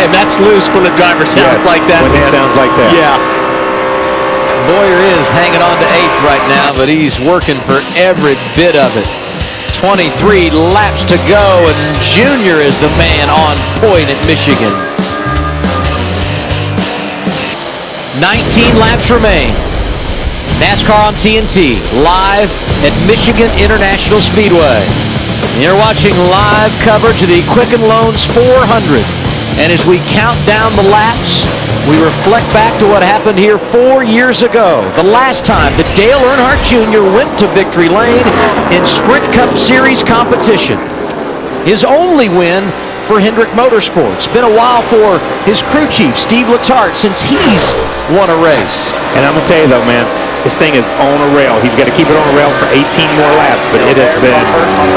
And that's loose when the driver sounds like that. When he sounds like that. Yeah. Bowyer is hanging on to 8th right now, but he's working for every bit of it. 23 laps to go, and Junior is the man on point at Michigan. 19 laps remain. NASCAR on TNT, live at Michigan International Speedway. You're watching live coverage of the Quicken Loans 400. And as we count down the laps, we reflect back to what happened here 4 years ago. The last time that Dale Earnhardt Jr. went to victory lane in Sprint Cup Series competition. His only win for Hendrick Motorsports. Been a while for his crew chief, Steve Letarte, since he's won a race. And I'm going to tell you, though, man, this thing is on a rail. He's got to keep it on a rail for 18 more laps, but it has been,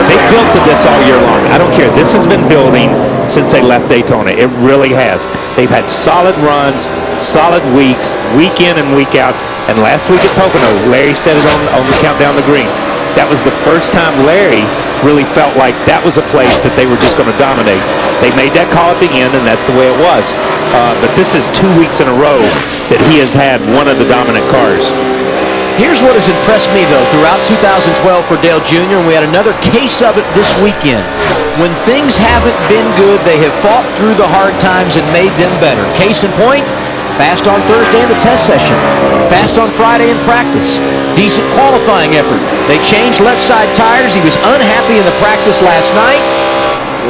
they built to this all year long. I don't care. This has been building since they left Daytona. It really has. They've had solid runs, solid weeks, week in and week out. And last week at Pocono, Larry said it on the countdown to green. That was the first time Larry really felt like that was a place that they were just going to dominate. They made that call at the end, and that's the way it was. But this is 2 weeks in a row that he has had one of the dominant cars. Here's what has impressed me, though, throughout 2012 for Dale Jr., and we had another case of it this weekend. When things haven't been good, they have fought through the hard times and made them better. Case in point, fast on Thursday in the test session, fast on Friday in practice, decent qualifying effort. They changed left side tires. He was unhappy in the practice last night.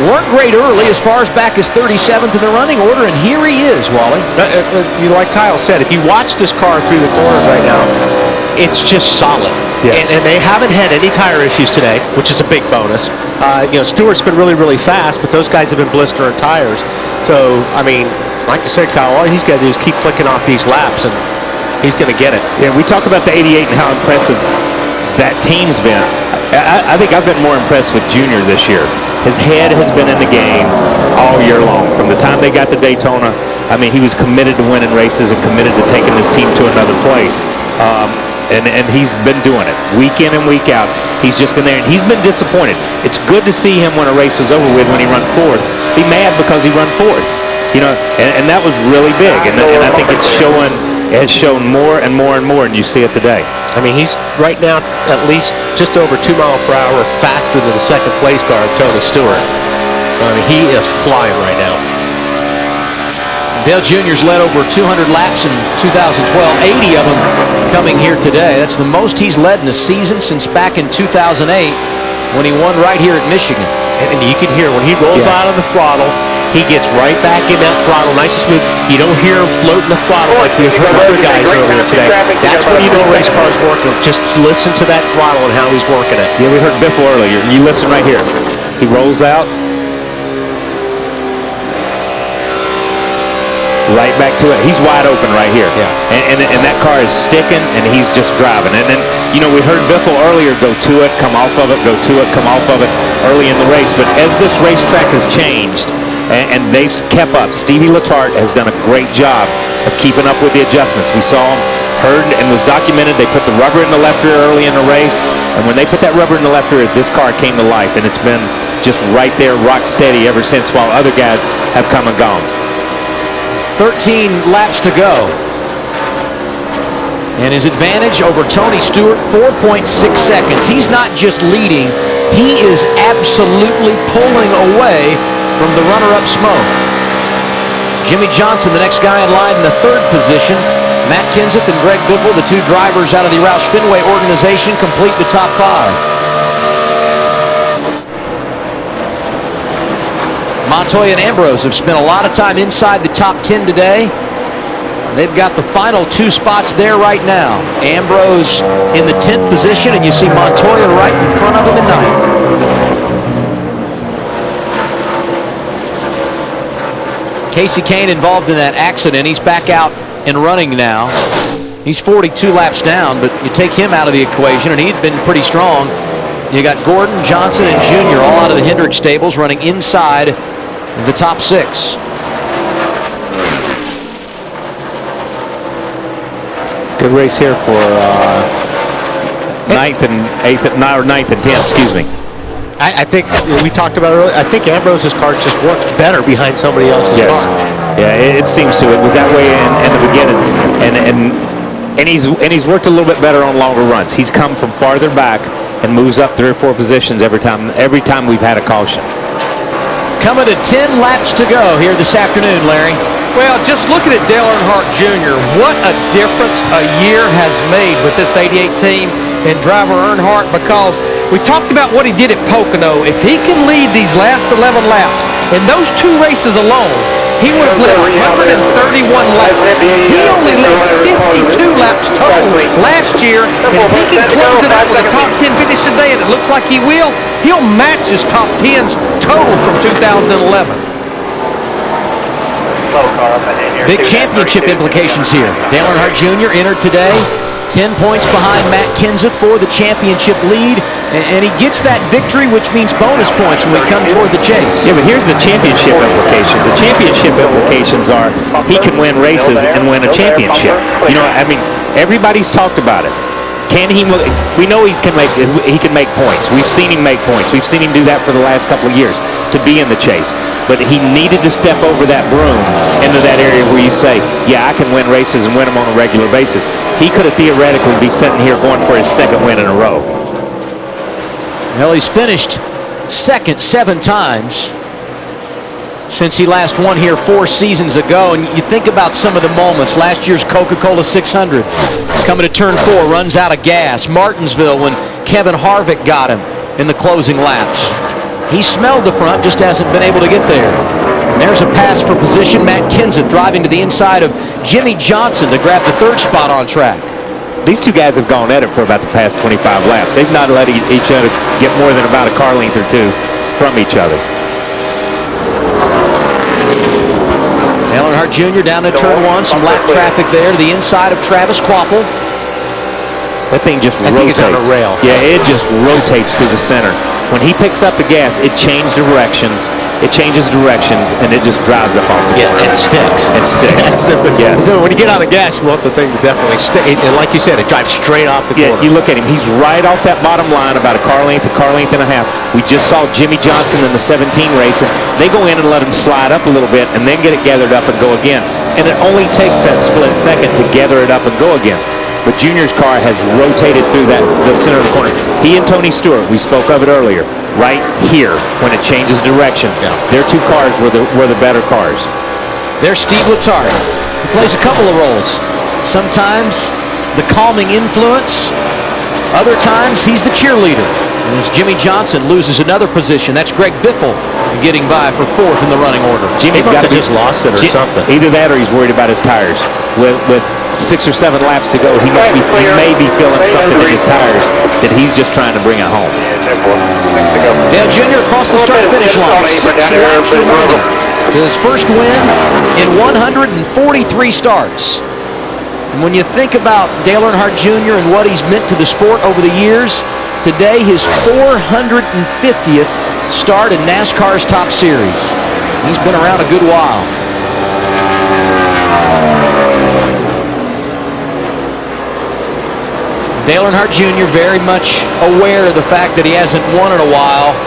Weren't great early as far as back as 37th in the running order, and here he is, Wally. Like Kyle said, if you watch this car through the corners right now, it's just solid. Yes. And they haven't had any tire issues today, which is a big bonus. Stewart's been really, really fast, but those guys have been blistering tires. So, I mean, like you said, Kyle, all he's got to do is keep clicking off these laps, and he's going to get it. Yeah, we talk about the 88 and how impressive that team's been. I think I've been more impressed with Junior this year. His head has been in the game all year long. From the time they got to Daytona, I mean, he was committed to winning races and committed to taking his team to another place. And he's been doing it week in and week out. He's just been there, and he's been disappointed. It's good to see him when a race was over with, when he run fourth. Be mad because he run fourth, and that was really big. And I think it has shown more and more and more, and you see it today. I mean, he's right now at least just over 2 miles per hour faster than the second place car, Tony Stewart. I mean, he is flying right now. Dale Jr.'s led over 200 laps in 2012, 80 of them coming here today. That's the most he's led in a season since back in 2008. when he won right here at Michigan. And you can hear when he rolls out of the throttle, he gets right back in that throttle, nice and smooth. You don't hear him floating the throttle like we've heard other guys earlier today. That's when you know a race car's working. Just listen to that throttle and how he's working it. Yeah, we heard Biffle earlier. You listen right here. He rolls out. Right back to it. He's wide open right here. Yeah. And that car is sticking, and he's just driving. And then, you know, we heard Biffle earlier go to it, come off of it, go to it, come off of it early in the race. But as this racetrack has changed, and they've kept up, Stevie Letarte has done a great job of keeping up with the adjustments. We saw him, heard, and was documented. They put the rubber in the left rear early in the race. And when they put that rubber in the left rear, this car came to life. And it's been just right there, rock steady ever since, while other guys have come and gone. 13 laps to go. And his advantage over Tony Stewart, 4.6 seconds. He's not just leading, he is absolutely pulling away from the runner-up smoke. Jimmy Johnson, the next guy in line in the third position. Matt Kenseth and Greg Biffle, the two drivers out of the Roush Fenway organization, complete the top 5. Montoya and Ambrose have spent a lot of time inside the top 10 today. They've got the final 2 spots there right now. Ambrose in the 10th position, and you see Montoya right in front of him in 9th. Casey Kane involved in that accident. He's back out and running now. He's 42 laps down, but you take him out of the equation, and he'd been pretty strong. You got Gordon, Johnson, and Jr. all out of the Hendrick stables running inside the top 6. Good race here for 9th and 8th, 9th and 10th, excuse me. I think we talked about it earlier. I think Ambrose's car just works better behind somebody else's car. Yeah, it seems to. It was that way in the beginning, and he's worked a little bit better on longer runs. He's come from farther back and moves up 3 or 4 positions every time we've had a caution. Coming to 10 laps to go here this afternoon, Larry. Well, just looking at Dale Earnhardt Jr., what a difference a year has made with this 88 team and driver Earnhardt, because we talked about what he did at Pocono. If he can lead these last 11 laps, in those 2 races alone, he would have led 131 laps. He only led 52 laps total last year, and if he can close it out with a top 10 finish today, and it looks like he will, he'll match his top 10s total from 2011. Big championship implications here. Dale Earnhardt Jr. entered today, 10 points behind Matt Kenseth for the championship lead, and he gets that victory, which means bonus points when we come toward the chase. Yeah, but here's the championship implications. The championship implications are he can win races and win a championship. You know, I mean, everybody's talked about it. Can he? We know he can make points. We've seen him make points. We've seen him do that for the last couple of years to be in the chase. But he needed to step over that broom into that area where you say, yeah, I can win races and win them on a regular basis. He could have theoretically be sitting here going for his 2nd win in a row. Well, he's finished 2nd 7 times since he last won here 4 seasons ago. And you think about some of the moments. Last year's Coca-Cola 600, coming to turn 4, runs out of gas. Martinsville, when Kevin Harvick got him in the closing laps. He smelled the front, just hasn't been able to get there. And there's a pass for position. Matt Kenseth driving to the inside of Jimmy Johnson to grab the 3rd spot on track. These 2 guys have gone at it for about the past 25 laps. They've not let each other get more than about a car length or 2 from each other. Earnhardt Jr. down to turn 1, some lap traffic there to the inside of Travis Quapple. That thing just rotates. I think it's on a rail. Yeah, it just rotates through the center. When he picks up the gas, it changes directions. It changes directions, and it just drives up off the corner. It sticks. It sticks. Yes. So when you get out of gas, you want the thing to definitely stick. And like you said, it drives straight off the corner. Yeah, you look at him. He's right off that bottom line, about a car length and a half. We just saw Jimmy Johnson in the 17 race, and they go in and let him slide up a little bit and then get it gathered up and go again. And it only takes that split second to gather it up and go again. But Junior's car has rotated through the center of the corner. He and Tony Stewart, we spoke of it earlier, right here when it changes direction. Yeah. Their 2 cars were the better cars. There's Steve Letarte. He plays a couple of roles. Sometimes the calming influence. Other times he's the cheerleader. As Jimmy Johnson loses another position, that's Greg Biffle getting by for 4th in the running order. Jimmy's got to just lost it or something. Either that or he's worried about his tires. With 6 or 7 laps to go, he may be feeling something in his tires that he's just trying to bring it home. Dale Jr. across the start-finish line. 6 laps remaining to his first win in 143 starts. And when you think about Dale Earnhardt Jr. and what he's meant to the sport over the years, today his 450th start in NASCAR's Top Series. He's been around a good while. Dale Earnhardt Jr. very much aware of the fact that he hasn't won in a while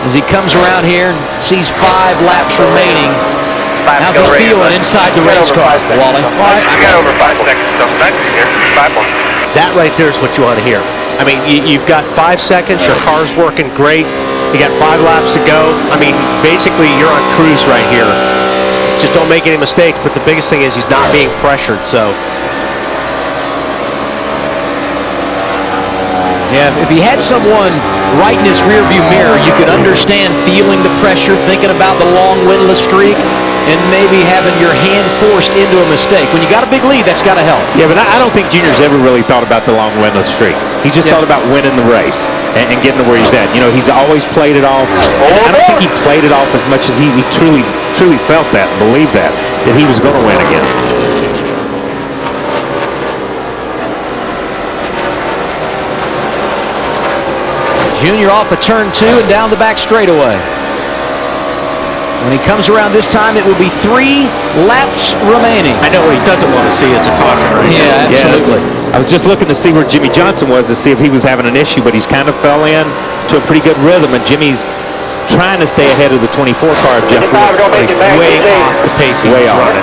as he comes around here and sees 5 laps remaining. How's he feeling inside the race car, Wally? I got over 5 seconds, so nice to hear. 5 more. That right there is what you want to hear. I mean, you've got 5 seconds. Your car's working great. You got 5 laps to go. I mean, basically, you're on cruise right here. Just don't make any mistakes. But the biggest thing is he's not being pressured. So, yeah, if he had someone right in his rearview mirror, you could understand feeling the pressure, thinking about the long winless streak, and maybe having your hand forced into a mistake. When you got a big lead, that's got to help. Yeah, but I don't think Junior's ever really thought about the long winless streak. He just thought about winning the race and getting to where he's at. You know, he's always played it off. I don't think he played it off as much as he truly felt that and believed that he was going to win again. Junior off of turn 2 and down the back straightaway. When he comes around this time, it will be 3 laps remaining. I know what he doesn't want to see is a caution. Right? Yeah, absolutely. I was just looking to see where Jimmy Johnson was to see if he was having an issue, but he's kind of fell in to a pretty good rhythm, and Jimmy's trying to stay ahead of the 24 car of Jeff. Way off the pace he was running.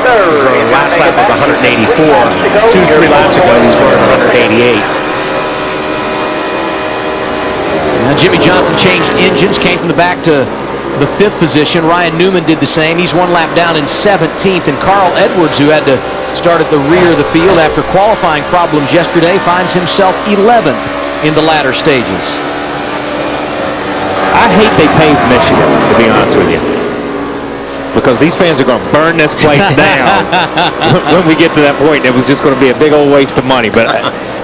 Last lap was 184. 2-3 laps ago, he was running 188. Now Jimmy Johnson changed engines, came from the back to the 5th position. Ryan Newman did the same. He's 1 lap down in 17th. And Carl Edwards, who had to start at the rear of the field after qualifying problems yesterday, finds himself 11th in the latter stages. I hate they paved Michigan, to be honest with you, because these fans are going to burn this place down when we get to that point. It was just going to be a big old waste of money. But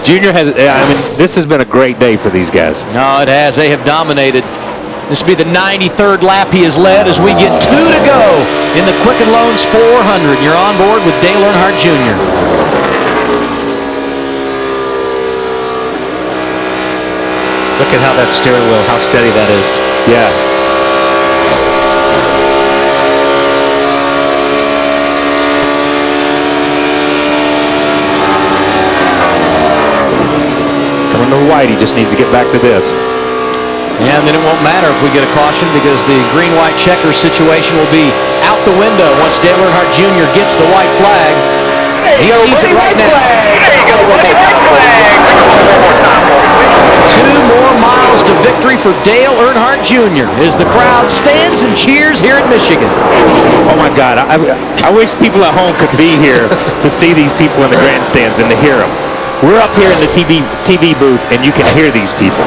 Junior has, I mean, this has been a great day for these guys. No, it has. They have dominated. This will be the 93rd lap he has led as we get 2 to go in the Quicken Loans 400. You're on board with Dale Earnhardt Jr. Look at how that steering wheel, how steady that is. Yeah. Coming to the white, he just needs to get back to this. Yeah, and then it won't matter if we get a caution because the green-white checker situation will be out the window once Dale Earnhardt Jr. gets the white flag. He sees it right now. There you go, buddy. White flag. 2 more miles to victory for Dale Earnhardt Jr. as the crowd stands and cheers here in Michigan. Oh my God, I wish people at home could be here to see these people in the grandstands and to hear them. We're up here in the TV booth and you can hear these people.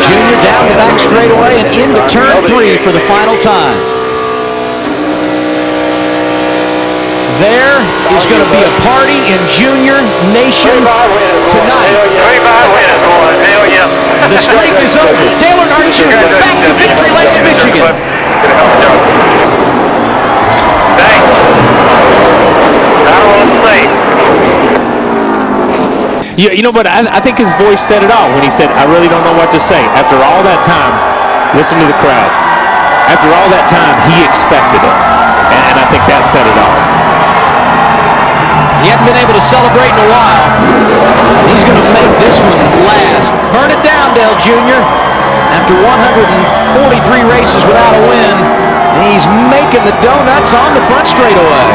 Junior down the back straightaway and into turn 3 for the final time. There is going to be a party in Junior Nation tonight. The streak is over. Dale Earnhardt Jr. back to victory lane in Michigan. You know, but I think his voice said it all when he said, I really don't know what to say. After all that time, listen to the crowd. After all that time, he expected it. And I think that said it all. He hasn't been able to celebrate in a while. He's going to make this one last. Burn it down, Dale Jr. After 143 races without a win, he's making the donuts on the front straightaway.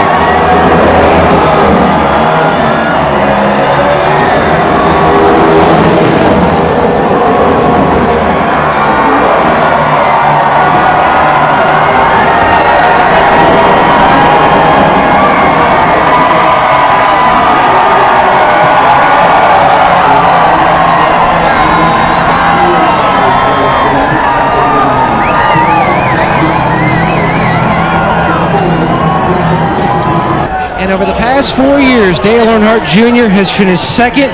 last 4 years, Dale Earnhardt Jr. has finished second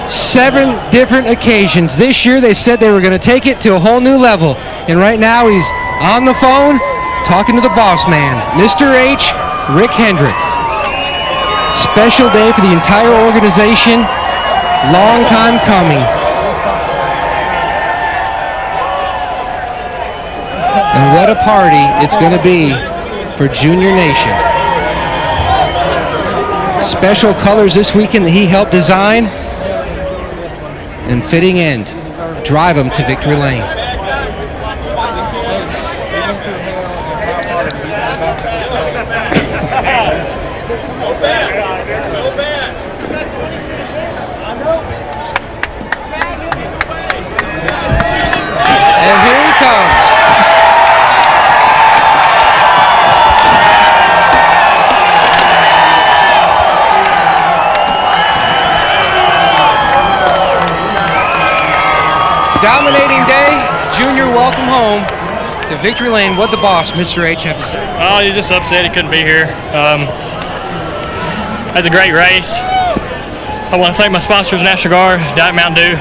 7 different occasions. This year they said they were going to take it to a whole new level. And right now he's on the phone talking to the boss man, Mr. H, Rick Hendrick. Special day for the entire organization. Long time coming. And what a party it's going to be for Junior Nation. Special colors this weekend that he helped design. And fitting end. Drive them to victory lane. And here he comes. Dominating day. Junior, welcome home to victory lane. What the boss, Mr. H, have to say? Oh, he's just upset he couldn't be here. That's a great race. I want to thank my sponsors, National Guard, Diet Mountain Dew.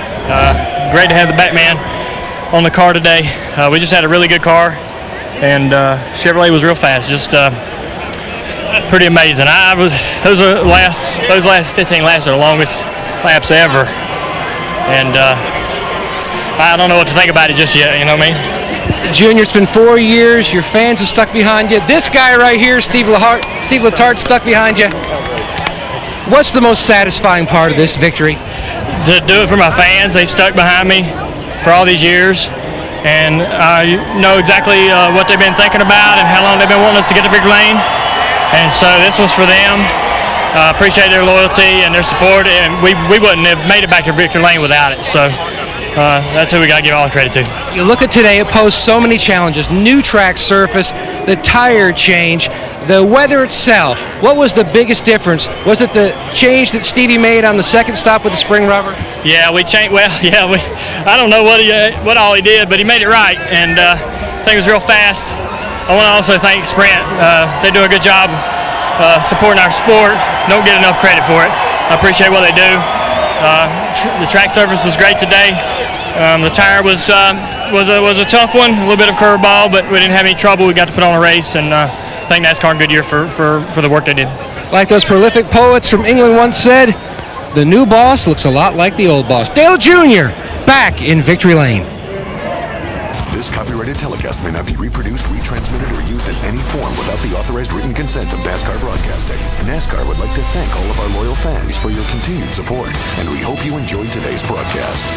Great to have the Batman on the car today. We just had a really good car, and Chevrolet was real fast. Just pretty amazing. Those last 15 laps are the longest laps ever, and I don't know what to think about it just yet. You know what I mean? Junior, it's been 4 years. Your fans have stuck behind you. This guy right here, Steve Letarte, stuck behind you. What's the most satisfying part of this victory? To do it for my fans. They stuck behind me for all these years, and I know exactly what they've been thinking about and how long they've been wanting us to get to victory lane. And so this was for them. I appreciate their loyalty and their support, and we wouldn't have made it back to victory lane without it. So that's who we got to give all the credit to. You look at today, it posed so many challenges. New track surface, the tire change, the weather itself. What was the biggest difference? Was it the change that Stevie made on the second stop with the spring rubber? Yeah, we changed. Well, yeah, I don't know what all he did, but he made it right, and I think it was real fast. I want to also thank Sprint. They do a good job supporting our sport. Don't get enough credit for it. I appreciate what they do. The track surface was great today. The tire was a tough one, a little bit of curveball, but we didn't have any trouble. We got to put on a race, and I think NASCAR and Goodyear for the work they did. Like those prolific poets from England once said, the new boss looks a lot like the old boss. Dale Jr. back in victory lane. This copyrighted telecast may not be reproduced, retransmitted, or used in any form without the authorized written consent of NASCAR Broadcasting. NASCAR would like to thank all of our loyal fans for your continued support, and we hope you enjoyed today's broadcast.